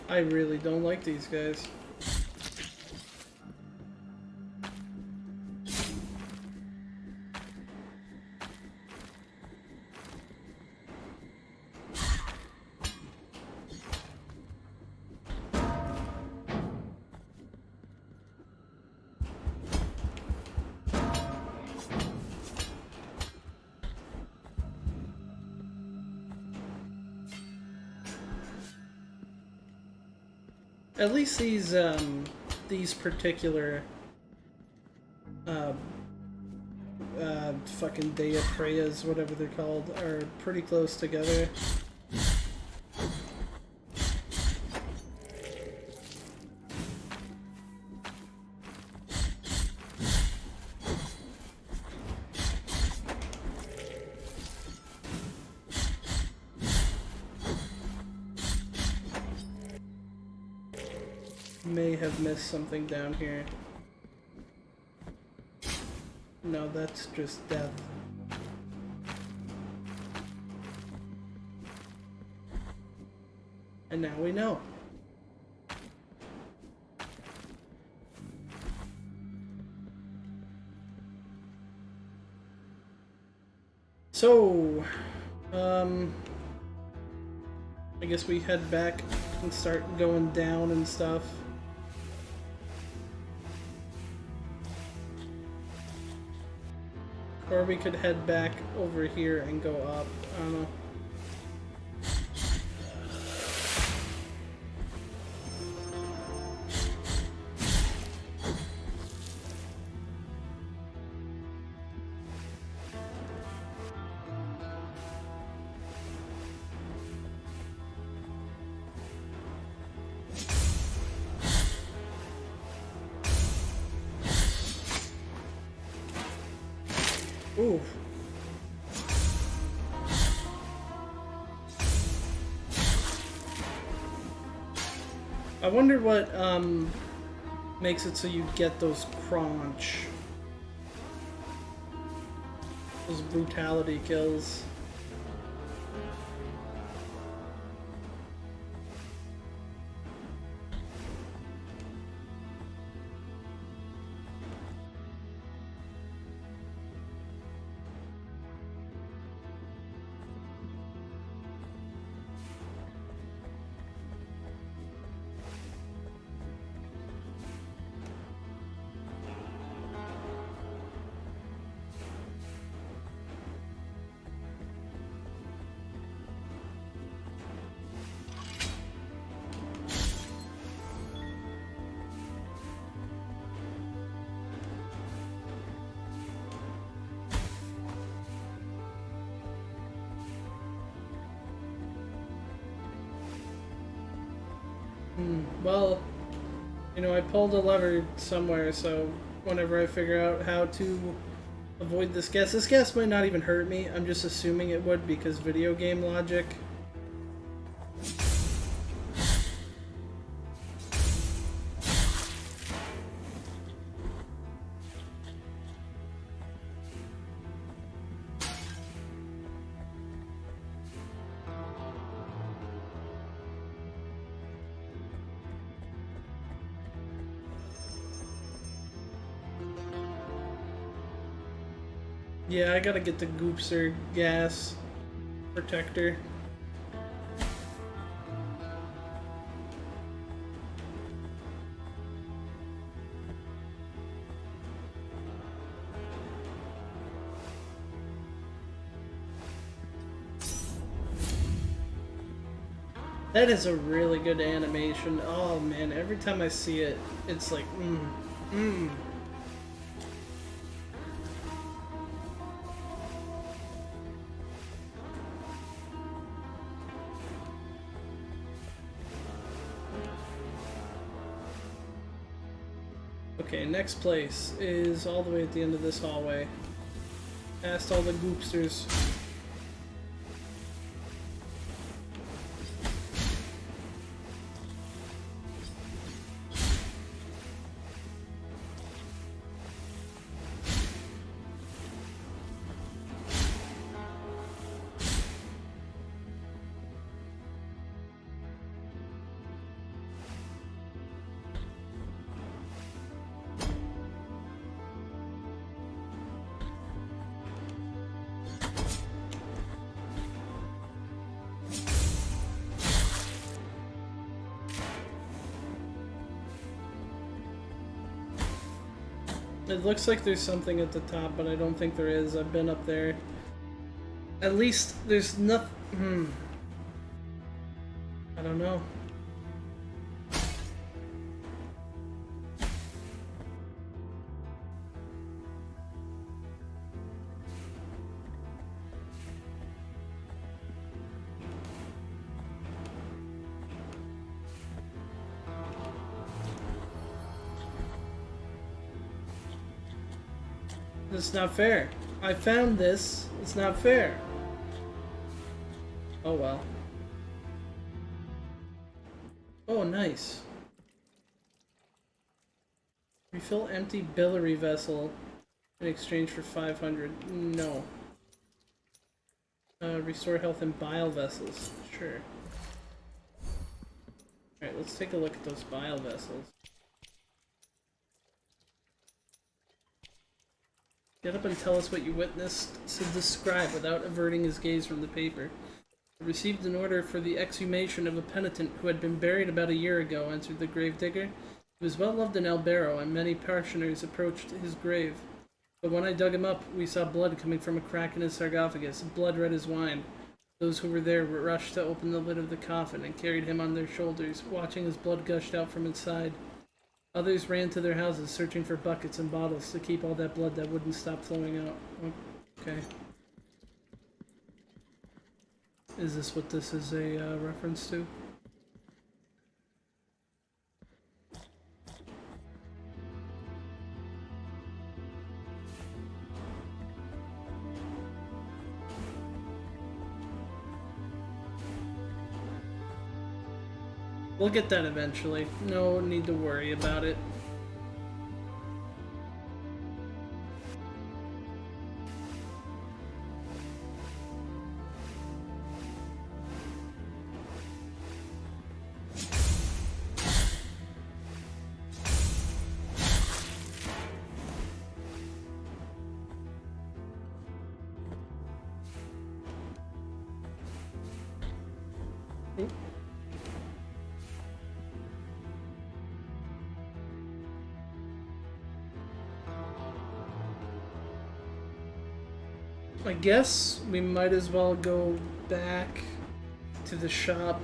I really don't like these guys. At least these particular, fucking Dea Preyas, whatever they're called, are pretty close together. May have missed something down here. No, that's just death. And now we know. So, I guess we head back and start going down and stuff. Or we could head back over here and go up. I don't know. Ooh. I wonder what makes it so you get those crunch. Those brutality kills. Well, you know, I pulled a lever somewhere, so whenever I figure out how to avoid this gas might not even hurt me. I'm just assuming it would because video game logic. Yeah, I gotta get the Goopser gas protector. That is a really good animation. Oh man, every time I see it, it's like, Okay, next place is all the way at the end of this hallway. Past all the Goopsters. It looks like there's something at the top, but I don't think there is. I've been up there. At least there's nothing. I don't know. It's not fair. I found this. It's not fair. Oh well. Oh, nice. Refill empty biliary vessel in exchange for 500. No. Restore health in bile vessels. Sure. Alright, let's take a look at those bile vessels. Get up and tell us what you witnessed, said the scribe without averting his gaze from the paper. I received an order for the exhumation of a penitent who had been buried about a year ago, answered the gravedigger. He was well loved in El Barro, and many parishioners approached his grave. But when I dug him up, we saw blood coming from a crack in his sarcophagus, blood red as wine. Those who were there rushed to open the lid of the coffin and carried him on their shoulders, watching as blood gushed out from inside. Others ran to their houses, searching for buckets and bottles to keep all that blood that wouldn't stop flowing out. Okay. Is this what this is a reference to? We'll get that eventually. No need to worry about it. I guess we might as well go back to the shop.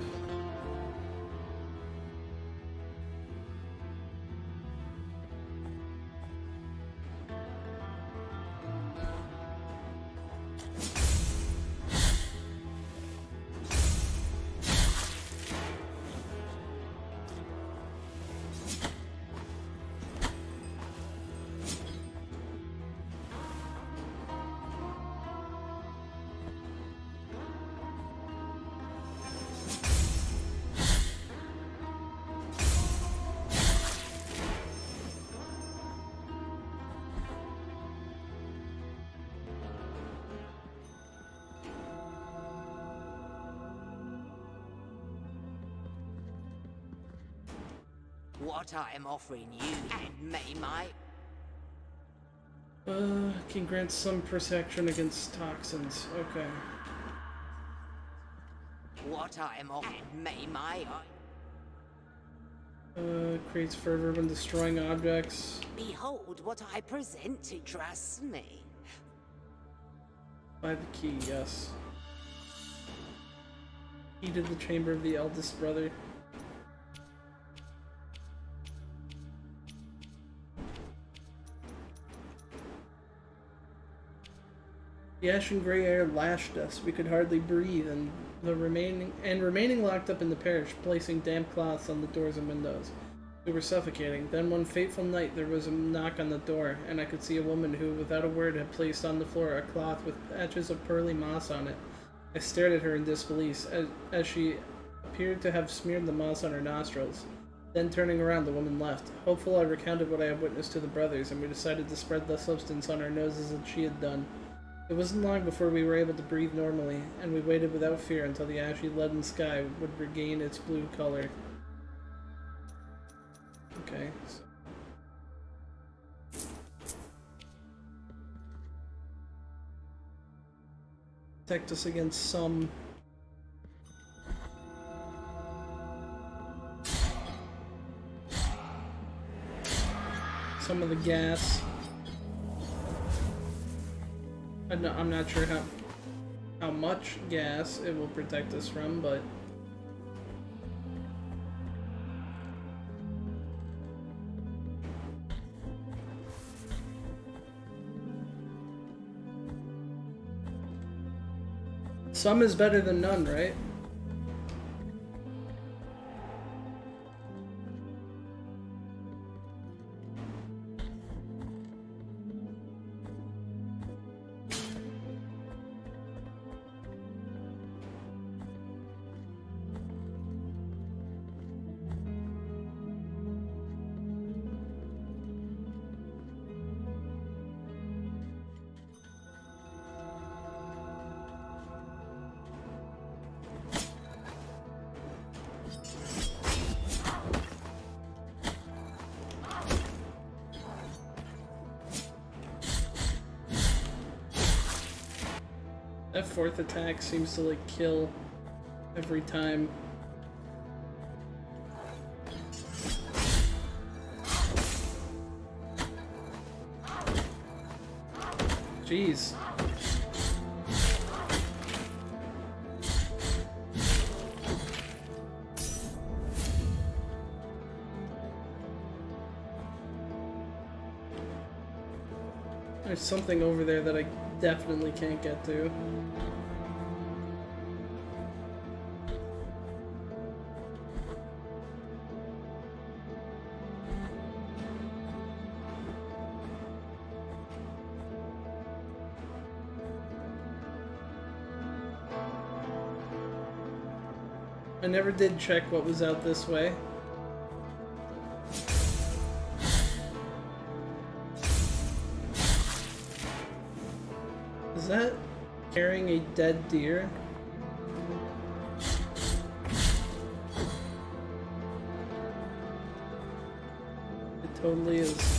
What I am offering you and me, mate. Can grant some protection against toxins. Okay. What I am offering me, mate. Creates fervor when destroying objects. Behold what I present to trust me. By the key, yes. Key to the chamber of the eldest brother. The ash and gray air lashed us. We could hardly breathe, and remaining locked up in the parish, placing damp cloths on the doors and windows. We were suffocating. Then one fateful night there was a knock on the door, and I could see a woman who, without a word, had placed on the floor a cloth with patches of pearly moss on it. I stared at her in disbelief, as she appeared to have smeared the moss on her nostrils. Then, turning around, the woman left. Hopeful, I recounted what I had witnessed to the brothers, and we decided to spread the substance on our noses as she had done. It wasn't long before we were able to breathe normally, and we waited without fear until the ashy leaden sky would regain its blue color. Okay, so. Protect us against some of the gas. I'm not sure how much gas it will protect us from, but some is better than none, right? That fourth attack seems to like kill every time. Jeez. There's something over there that I definitely can't get to. I never did check what was out this way. Is that carrying a dead deer? It totally is.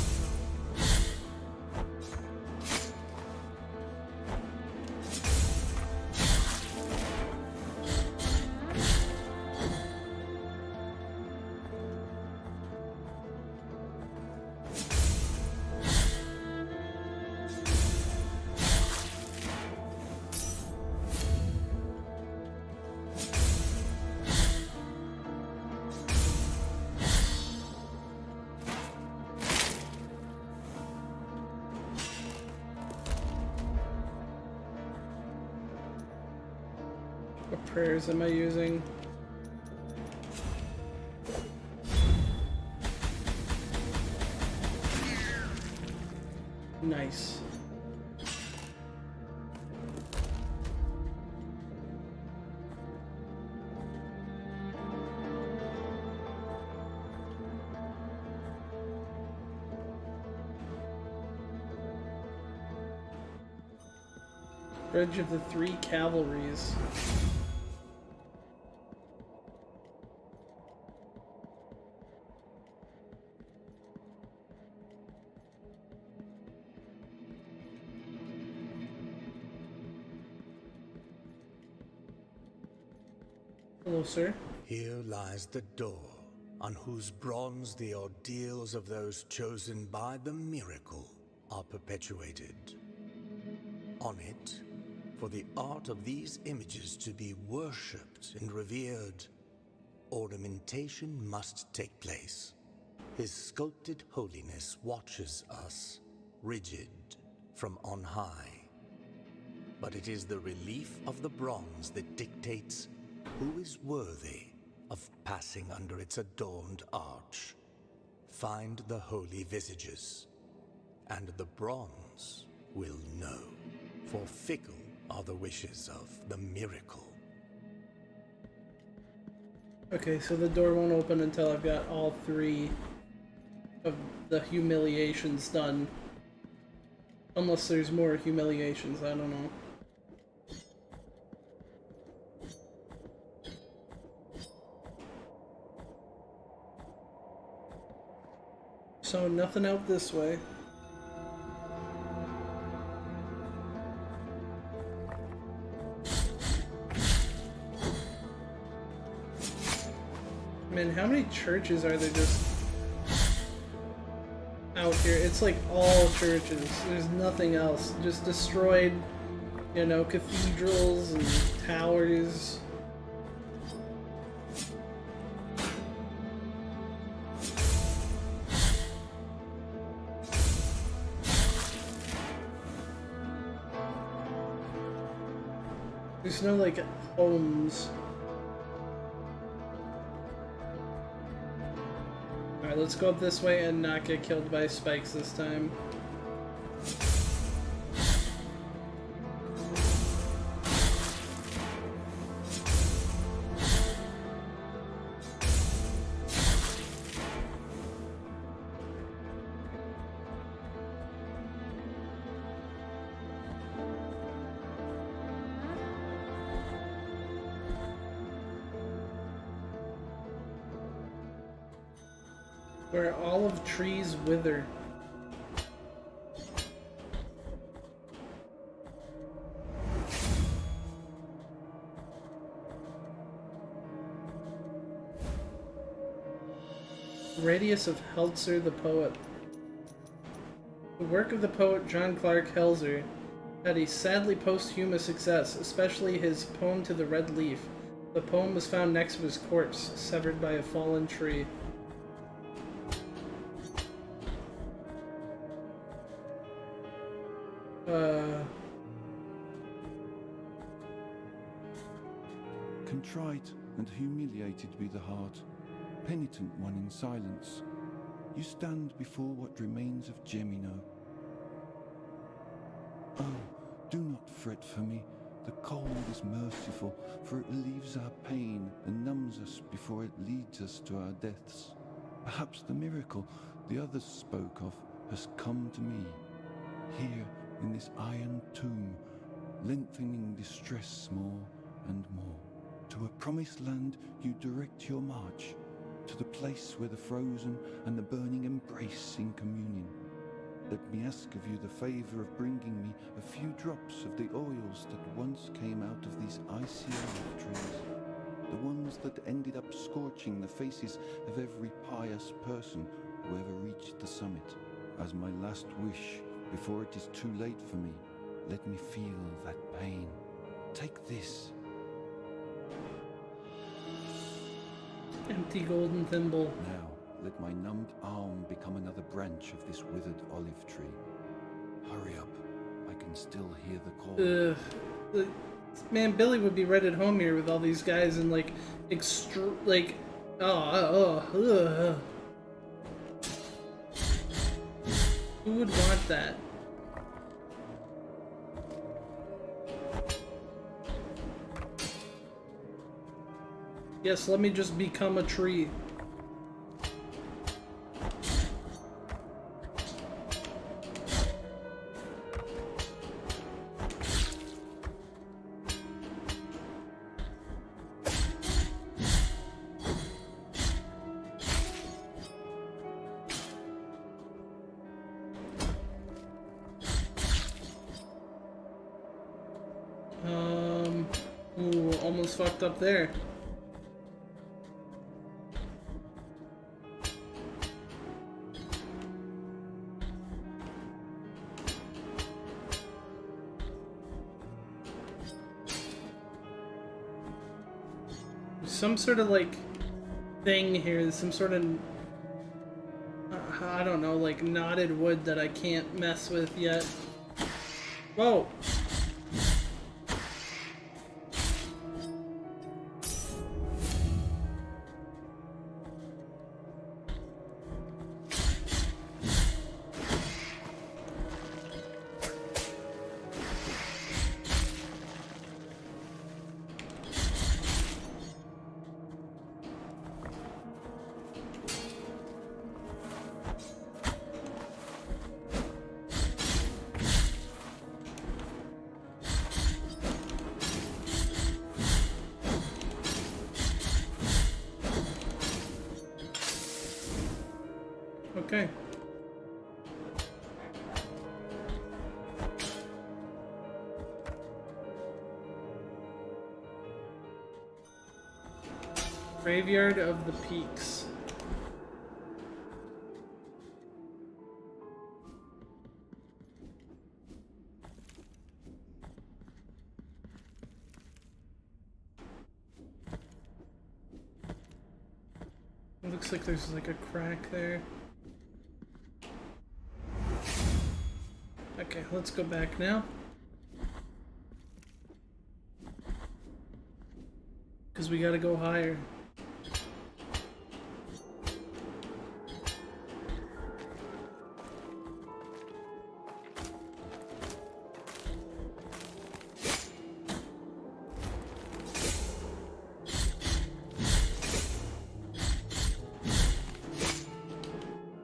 What prayers am I using? Nice. Bridge of the Three Cavalries. Hello, sir. Here lies the door, on whose bronze the ordeals of those chosen by the miracle are perpetuated. On it, for the art of these images to be worshipped and revered, ornamentation must take place. His sculpted holiness watches us, rigid, from on high. But it is the relief of the bronze that dictates who is worthy of passing under its adorned arch. Find the holy visages, and the bronze will know, for fickle are the wishes of the miracle. Okay, so the door won't open until I've got all three of the humiliations done. Unless there's more humiliations, I don't know. So nothing out this way. Man, how many churches are there just out here? It's like all churches. There's nothing else. Just destroyed You know, cathedrals and towers. There's no, like, homes. Alright, let's go up this way and not get killed by spikes this time. Where olive trees wither. Radius of Helzer the poet. The work of the poet John Clark Helzer had a sadly posthumous success, especially his poem To the Red Leaf. The poem was found next to his corpse, severed by a fallen tree. Contrite and humiliated be the heart, penitent one in silence, you stand before what remains of Gemino. Oh, do not fret for me. The cold is merciful, for it relieves our pain and numbs us before it leads us to our deaths. Perhaps the miracle the others spoke of has come to me, here in this iron tomb, lengthening distress more and more. To a promised land you direct your march, to the place where the frozen and the burning embrace in communion. Let me ask of you the favor of bringing me a few drops of the oils that once came out of these icy olive trees, the ones that ended up scorching the faces of every pious person who ever reached the summit. As my last wish, before it is too late for me, let me feel that pain. Take this. Empty golden thimble. Now, let my numbed arm become another branch of this withered olive tree. Hurry up. I can still hear the call. Man, Billy would be right at home here with all these guys and, like, Who would want that? Yes, let me just become a tree. Ooh, almost fucked up there. Some sort of, like, thing here, some sort of, I don't know, like, knotted wood that I can't mess with yet. Whoa! Okay. Graveyard of the Peaks. Looks like there's like a crack there. Okay, let's go back now. Because we gotta go higher.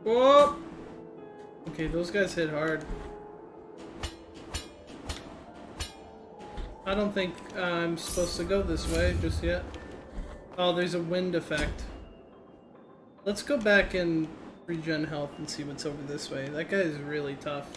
Whoa! Okay, those guys hit hard. I don't think I'm supposed to go this way just yet. Oh, there's a wind effect. Let's go back and regen health and see what's over this way. That guy is really tough.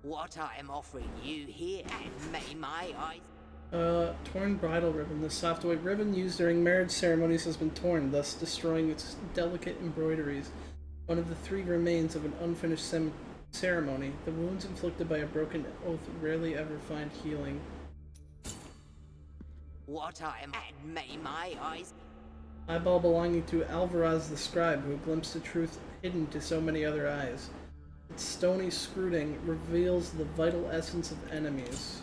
What I am offering you here, and may my eyes... Torn bridal ribbon. The soft white ribbon used during marriage ceremonies has been torn, thus destroying its delicate embroideries. One of the three remains of an unfinished ceremony. The wounds inflicted by a broken oath rarely ever find healing. What I am... and may my eyes... Eyeball belonging to Alvaraz the scribe, who glimpsed the truth hidden to so many other eyes. Its stony scruting reveals the vital essence of enemies.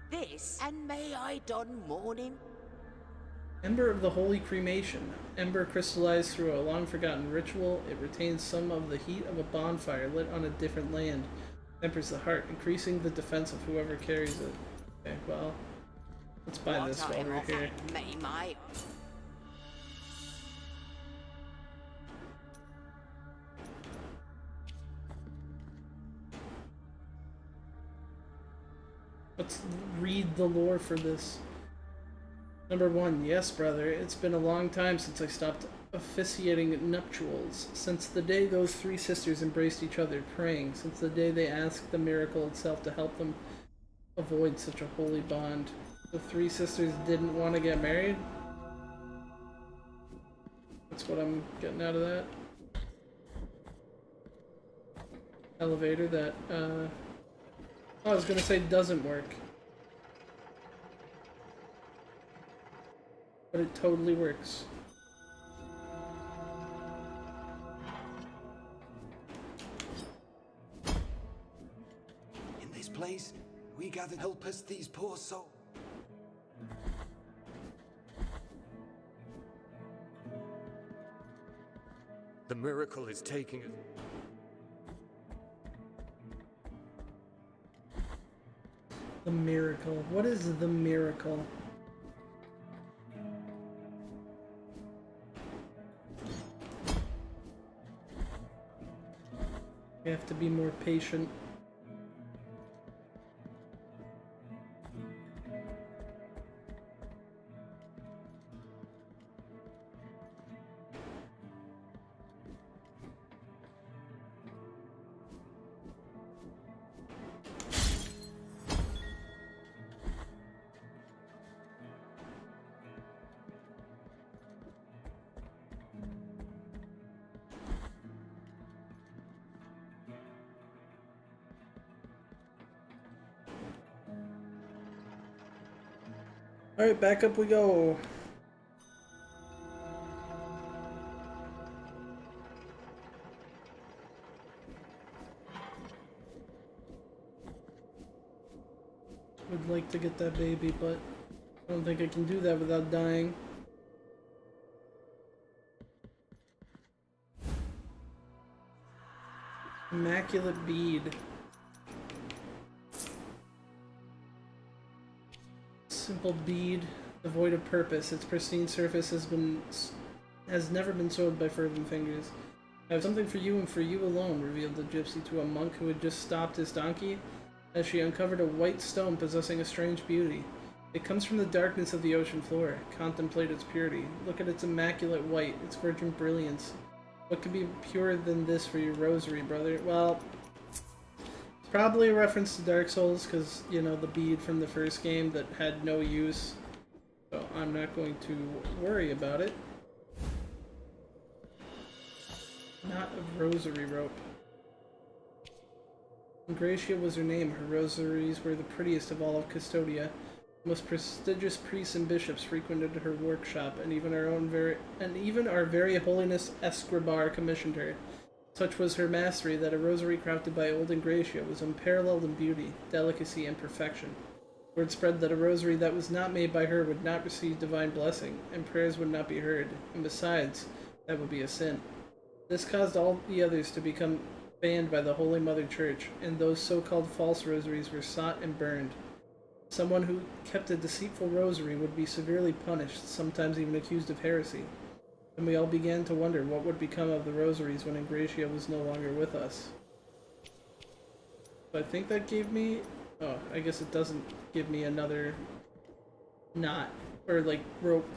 This, and may I don mourning? Ember of the Holy Cremation. Ember crystallized through a long-forgotten ritual. It retains some of the heat of a bonfire lit on a different land. Tempers the heart, increasing the defense of whoever carries it. Okay, well, let's buy this while we're here. May my... Let's read the lore for this. Number 1. Yes, brother, it's been a long time since I stopped officiating nuptials. Since the day those three sisters embraced each other, praying. Since the day they asked the miracle itself to help them avoid such a holy bond. The three sisters didn't want to get married? That's what I'm getting out of that. Elevator that, I was gonna say doesn't work. But it totally works. In this place, we gather help us these poor souls. The miracle is taking it. The miracle. What is the miracle? We have to be more patient. Alright, back up we go. Would like to get that baby, but I don't think I can do that without dying. Immaculate bead. Simple bead, devoid of purpose. Its pristine surface has never been soiled by fervent fingers. I have something for you and for you alone, revealed the gypsy to a monk who had just stopped his donkey, as she uncovered a white stone possessing a strange beauty. It comes from the darkness of the ocean floor. Contemplate its purity. Look at its immaculate white, its virgin brilliance. What could be purer than this for your rosary, brother? Well, probably a reference to Dark Souls, because, you know, the bead from the first game that had no use. So I'm not going to worry about it. Knot of rosary rope. Ingratia was her name. Her rosaries were the prettiest of all of Custodia. Most prestigious priests and bishops frequented her workshop, and even our very holiness Escribar commissioned her. Such was her mastery that a rosary crafted by old Ingratia was unparalleled in beauty, delicacy, and perfection. Word spread that a rosary that was not made by her would not receive divine blessing, and prayers would not be heard, and besides, that would be a sin. This caused all the others to become banned by the Holy Mother Church, and those so-called false rosaries were sought and burned. Someone who kept a deceitful rosary would be severely punished, sometimes even accused of heresy. And we all began to wonder what would become of the rosaries when Ingratia was no longer with us. So I think that gave me... Oh, I guess it doesn't give me another knot, or like rope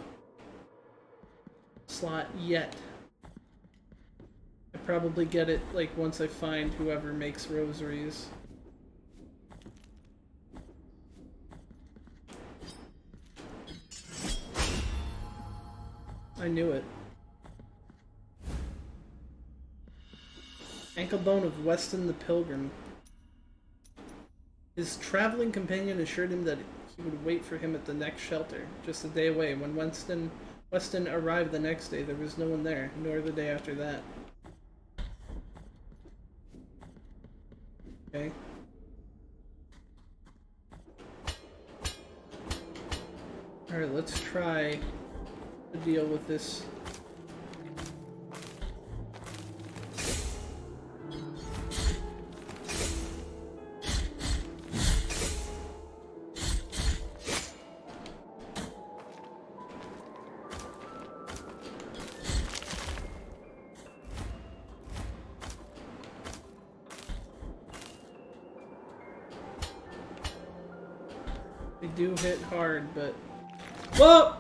slot yet. I probably get it like once I find whoever makes rosaries. I knew it. Ankle bone of Weston the Pilgrim. His traveling companion assured him that he would wait for him at the next shelter, just a day away. When Weston arrived the next day, there was no one there, nor the day after that. Okay. Alright, let's try to deal with this. They do hit hard, but... Whoa!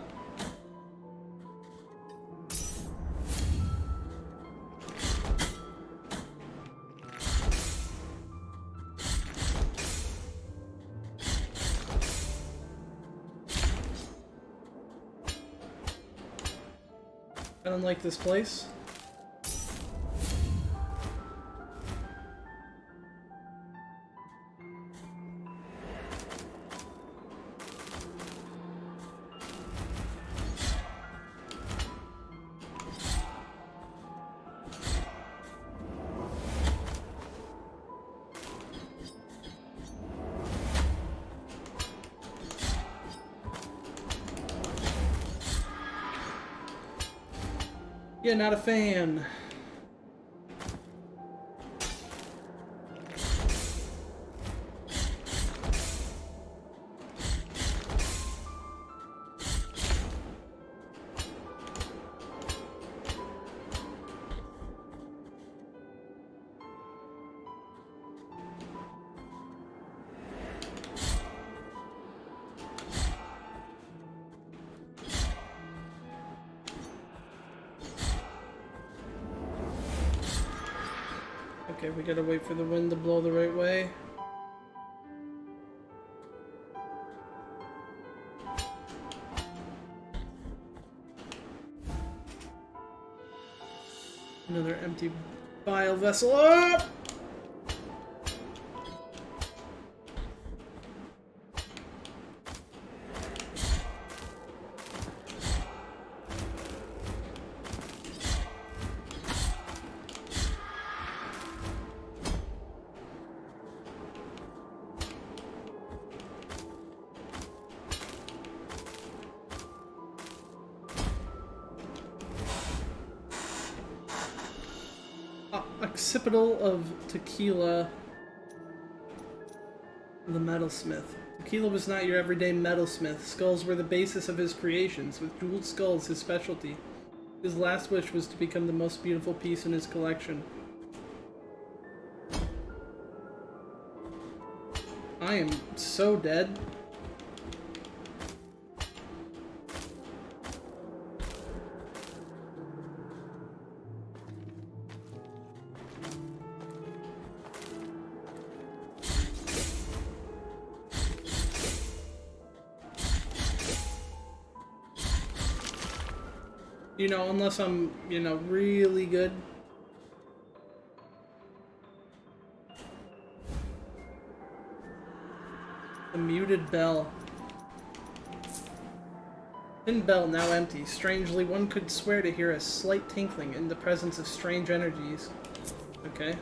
I don't like this place. Yeah, not a fan. Okay, we gotta wait for the wind to blow the right way. Another empty bile vessel. Oh! Occipital of Tequila, the metalsmith. Tequila was not your everyday metalsmith. Skulls were the basis of his creations, with jeweled skulls his specialty. His last wish was to become the most beautiful piece in his collection. I am so dead. You know, unless I'm, you know, really good. The muted bell. Thin bell now empty. Strangely, one could swear to hear a slight tinkling in the presence of strange energies. Okay.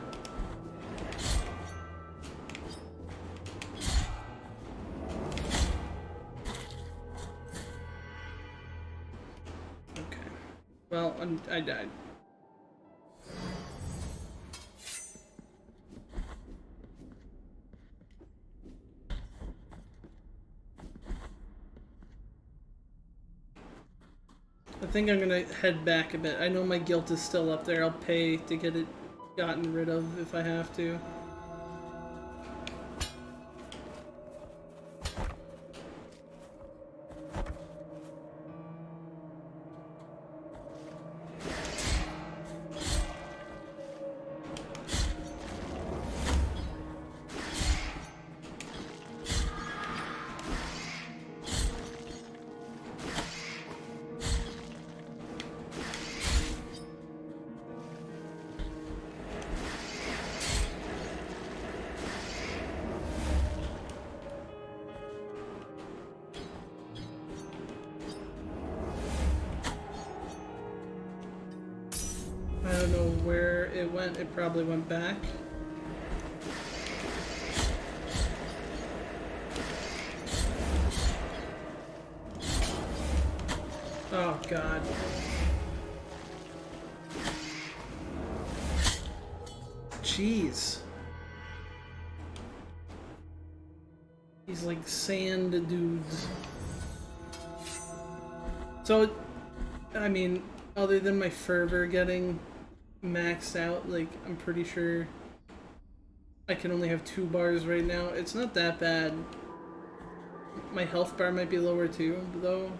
Okay. Well, I died. I think I'm gonna head back a bit. I know my guilt is still up there. I'll pay to get it gotten rid of if I have to. I don't know where it went. It probably went back. Oh, God. Jeez. These, like, sand dudes. So, I mean, other than my fervor getting maxed out, like, I'm pretty sure I can only have 2 bars right now. It's not that bad. My health bar might be lower too, though.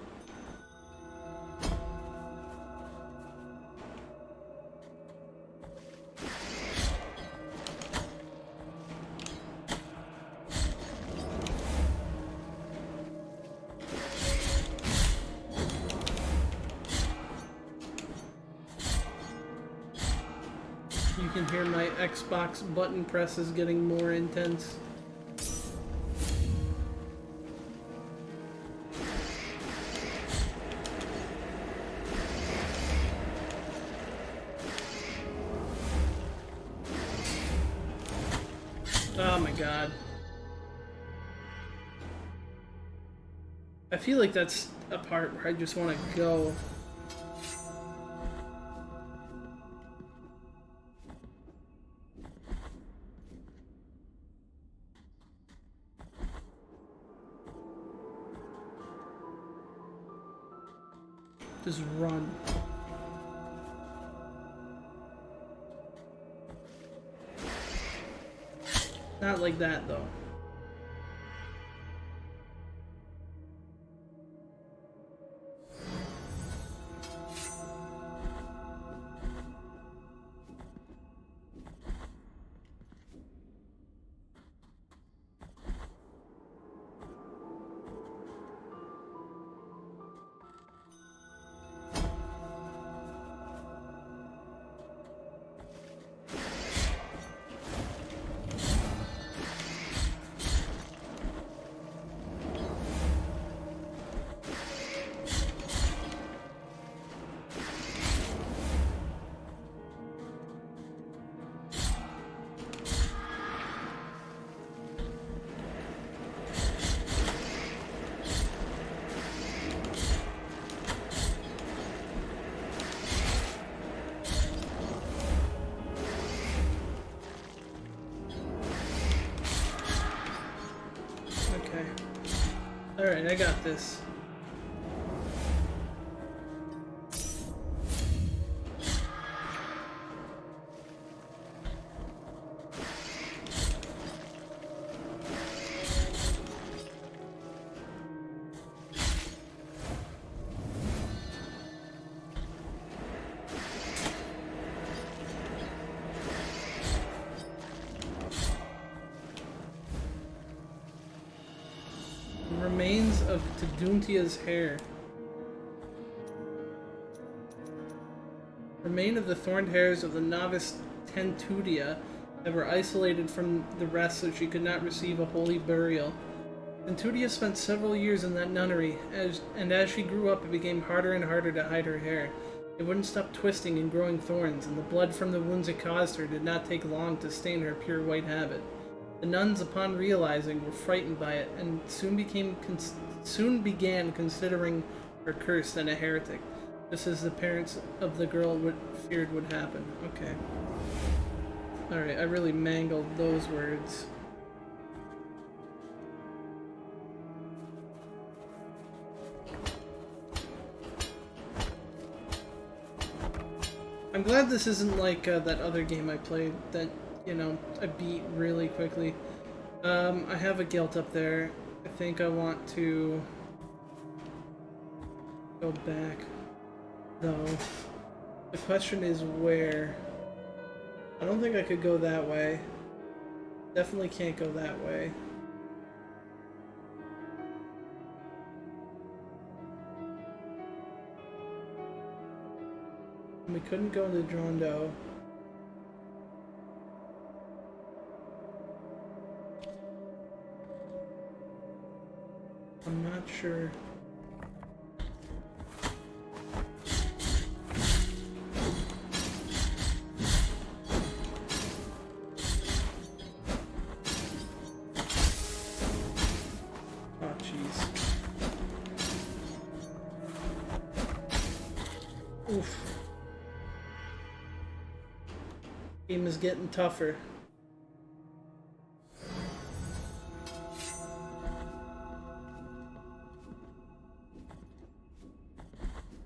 You can hear my Xbox button presses getting more intense. Oh my God. I feel like that's a part where I just want to go. Just run. Not like that, though. Alright, I got this. Remains of Taduntia's hair. Remain of the thorned hairs of the novice Tentudia that were isolated from the rest so she could not receive a holy burial. Antudia spent several years in that nunnery, and as she grew up, it became harder and harder to hide her hair. It wouldn't stop twisting and growing thorns, and the blood from the wounds it caused her did not take long to stain her pure white habit. The nuns, upon realizing, were frightened by it, and soon began considering her cursed and a heretic, just as the parents of the girl feared would happen. Okay. Alright, I really mangled those words. I'm glad this isn't like that other game I played that, you know, I beat really quickly. I have a guilt up there. I think I want to go back, though. The question is where. I don't think I could go that way. Definitely can't go that way. We couldn't go to Drondo. I'm not sure. Oh, jeez. Oof. Game is getting tougher.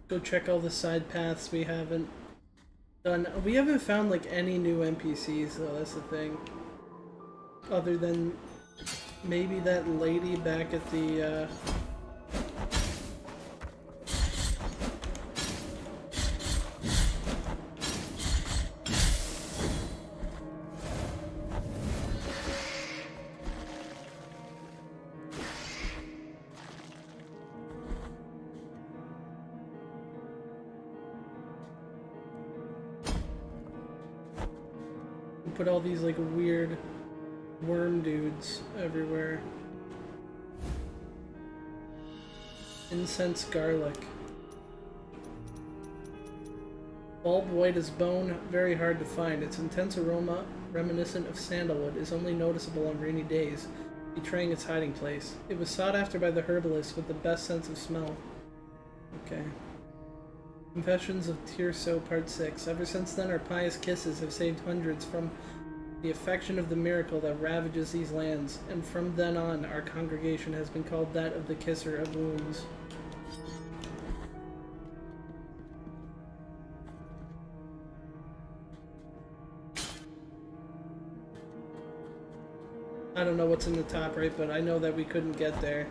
Go check all the side paths we haven't done. We haven't found like any new NPCs though, that's the thing. Other than maybe that lady back at the put all these like weird worm dudes everywhere. Incense garlic. Bulb white as bone, very hard to find. Its intense aroma, reminiscent of sandalwood, is only noticeable on rainy days, betraying its hiding place. It was sought after by the herbalist with the best sense of smell. Okay. Confessions of Tirso, Part 6. Ever since then, our pious kisses have saved hundreds from the affection of the miracle that ravages these lands, and from then on, our congregation has been called that of the Kisser of Wounds. I don't know what's in the top right, but I know that we couldn't get there.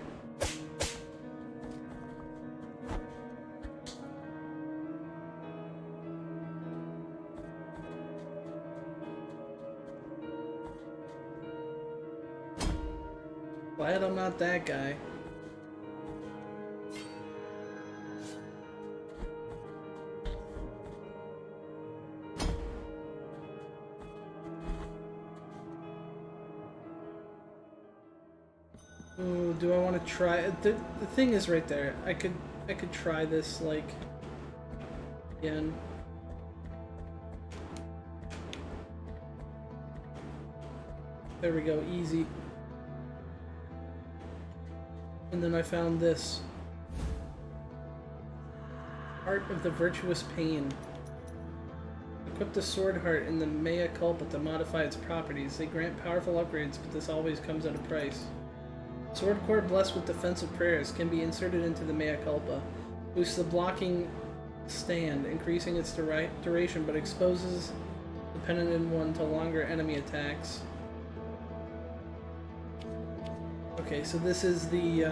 Glad I'm not that guy. Ooh, do I want to try? The thing is right there. I could try this like again. There we go, easy. And then I found this. Heart of the Virtuous Pain. Equip the Sword Heart in the Mea Culpa to modify its properties. They grant powerful upgrades, but this always comes at a price. Sword Core blessed with defensive prayers can be inserted into the Mea Culpa. Boosts the blocking stand, increasing its duration, but exposes the penitent one to longer enemy attacks. Okay, so this is the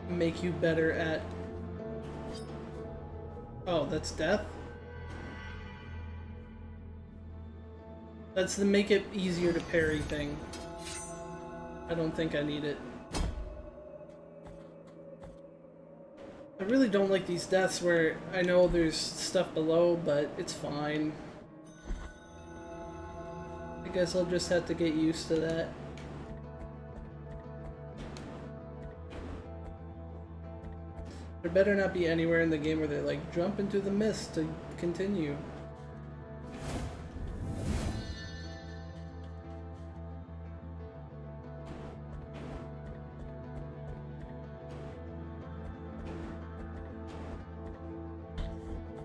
make you better at... Oh, that's death? That's the make it easier to parry thing. I don't think I need it. I really don't like these deaths where I know there's stuff below, but it's fine. I guess I'll just have to get used to that. There better not be anywhere in the game where they like jump into the mist to continue.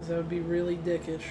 That would be really dickish.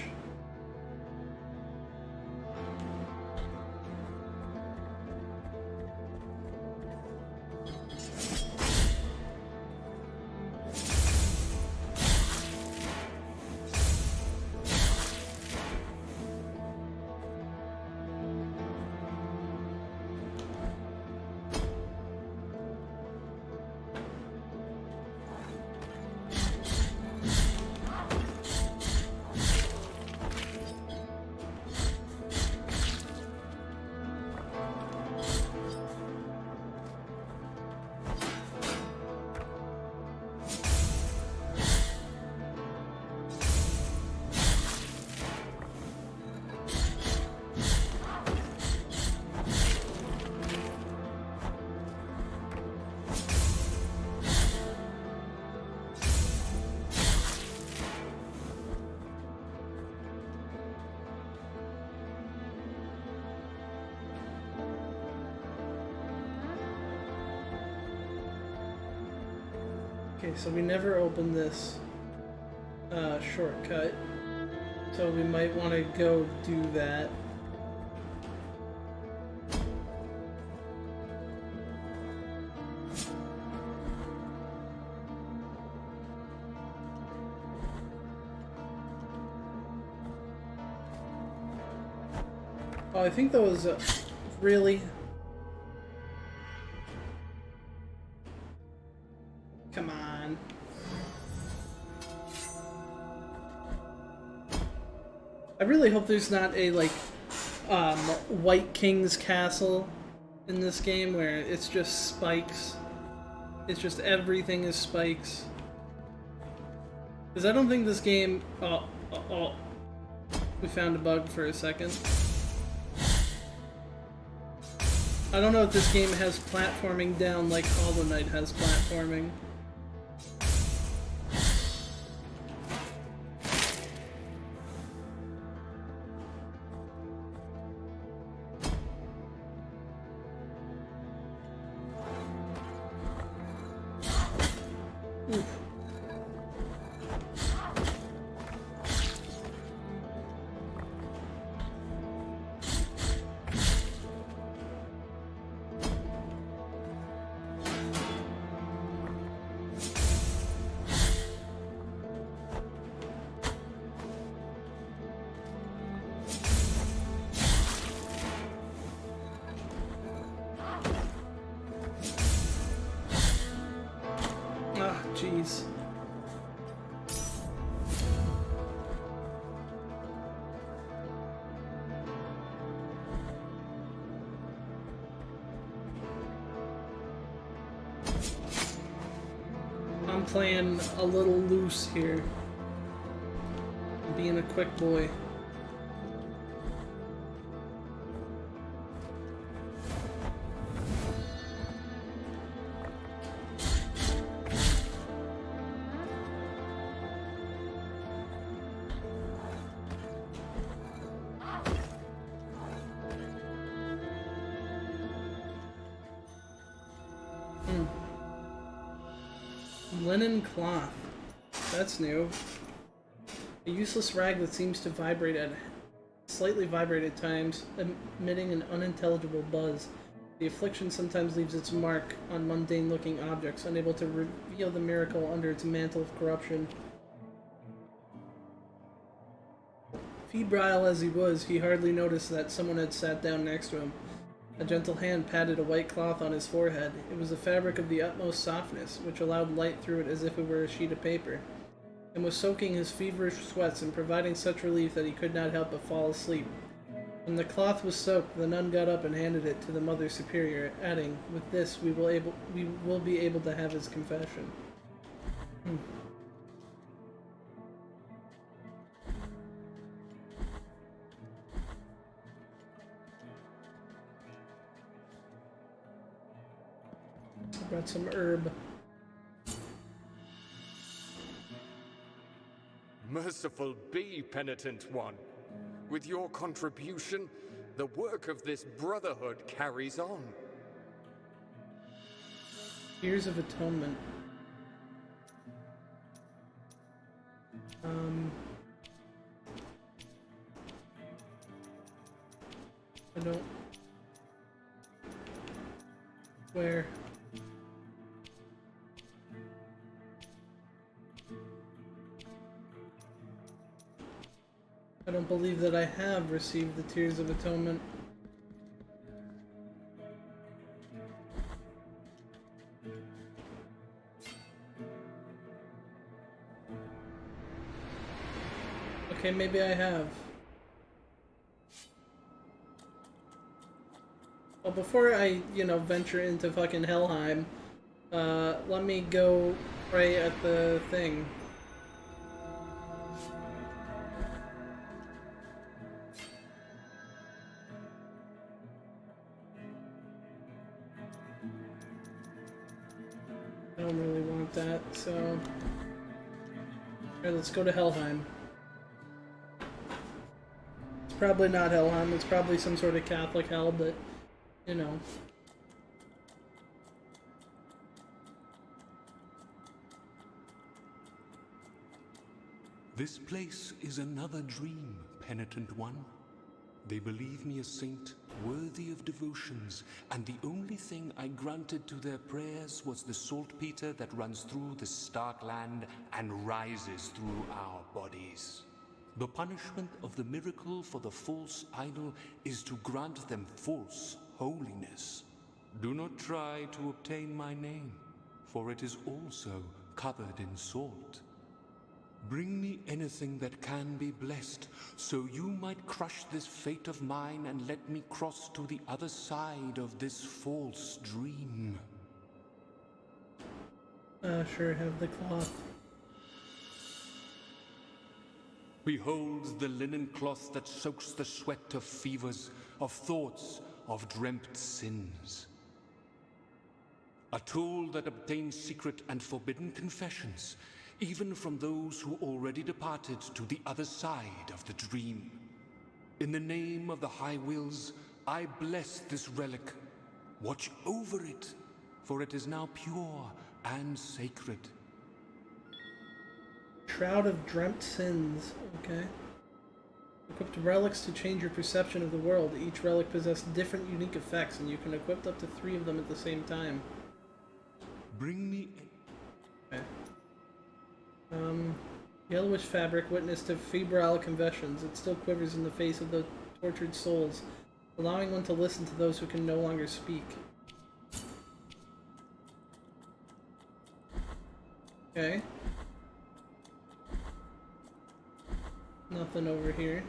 Okay, so we never opened this shortcut, so we might want to go do that. Oh, I think that was really... Come on. I really hope there's not a, like, White King's Castle in this game where it's just spikes. It's just everything is spikes. Because I don't think this game... Oh. We found a bug for a second. I don't know if this game has platforming down like Hollow Knight has platforming. Oof. Jeez. I'm playing a little loose here. Being a quick boy. Linen cloth. That's new. A useless rag that seems to slightly vibrate at times, emitting an unintelligible buzz. The affliction sometimes leaves its mark on mundane-looking objects, unable to reveal the miracle under its mantle of corruption. Febrile as he was, he hardly noticed that someone had sat down next to him. A gentle hand patted a white cloth on his forehead. It was a fabric of the utmost softness, which allowed light through it as if it were a sheet of paper, and was soaking his feverish sweats and providing such relief that he could not help but fall asleep. When the cloth was soaked, the nun got up and handed it to the Mother Superior, adding, "With this, we will be able to have his confession." I brought some herb. Merciful be, Penitent One. With your contribution, the work of this brotherhood carries on. Tears of Atonement. I don't... Where? I don't believe that I have received the Tears of Atonement. Okay, maybe I have. Well, before I, venture into fucking Helheim, let me go pray at the thing. I don't really want that, so... Alright, let's go to Helheim. It's probably not Helheim, it's probably some sort of Catholic hell, but, This place is another dream, Penitent One. They believe me a saint worthy of devotions, and the only thing I granted to their prayers was the saltpeter that runs through the stark land and rises through our bodies. The punishment of the miracle for the false idol is to grant them false holiness. Do not try to obtain my name, for it is also covered in salt. Bring me anything that can be blessed, so you might crush this fate of mine and let me cross to the other side of this false dream. Sure, have the cloth. Behold the linen cloth that soaks the sweat of fevers, of thoughts, of dreamt sins. A tool that obtains secret and forbidden confessions, even from those who already departed to the other side of the dream. In the name of the High Wills, I bless this relic. Watch over it, for it is now pure and sacred. Shroud of Dreamt Sins. Okay. Equipped relics to change your perception of the world. Each relic possesses different unique effects, and you can equip up to 3 of them at the same time. Bring me... Okay. Yellowish fabric witnessed to febrile convulsions. It still quivers in the face of the tortured souls, allowing one to listen to those who can no longer speak. Okay. Nothing over here.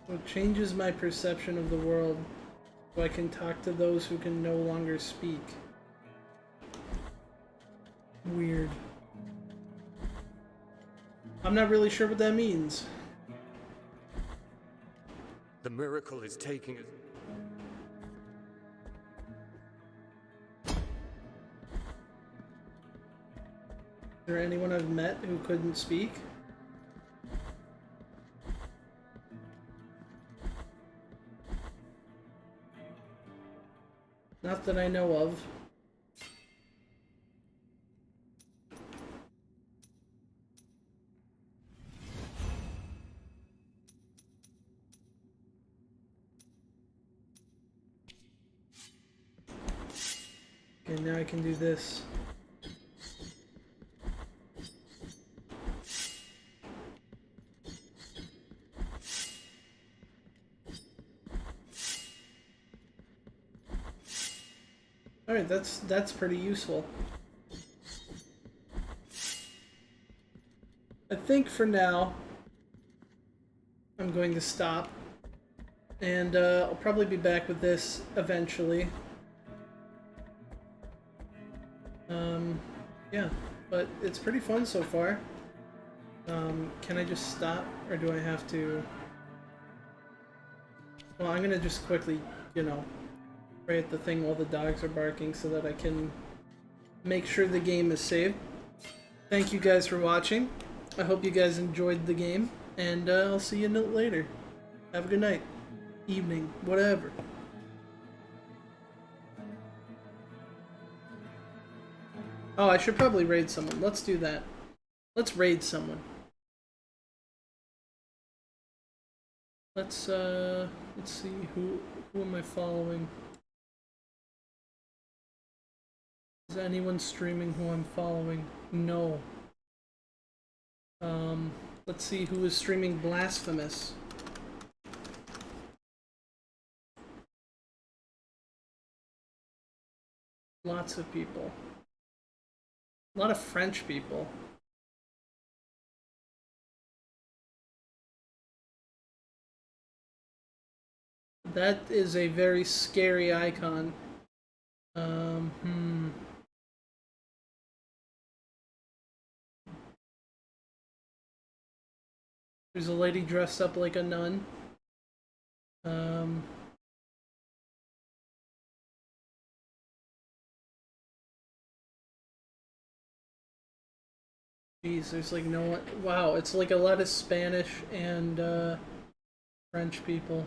It changes my perception of the world, so I can talk to those who can no longer speak. Weird. I'm not really sure what that means. The miracle is taking us. Is there anyone I've met who couldn't speak? Not that I know of. Okay, now I can do this. Alright, that's pretty useful. I think for now, I'm going to stop. And I'll probably be back with this eventually. Yeah, but it's pretty fun so far. Can I just stop, or do I have to... Well, I'm gonna just quickly, you know, pray at the thing while the dogs are barking so that I can make sure the game is saved. Thank you guys for watching. I hope you guys enjoyed the game, and I'll see you later. Have a good night, evening, whatever. Oh, I should probably raid someone. Let's do that. Let's raid someone. Let's see, who am I following? Is anyone streaming who I'm following? No. Let's see who is streaming Blasphemous. Lots of people. A lot of French people. That is a very scary icon. There's a lady dressed up like a nun. Jeez, there's like no one. Wow, it's like a lot of Spanish and French people.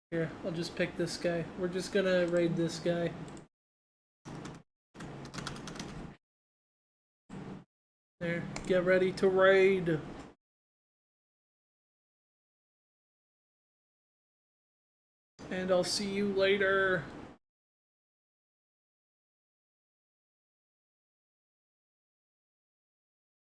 Here, I'll just pick this guy. We're just gonna raid this guy. There, get ready to raid. And I'll see you later.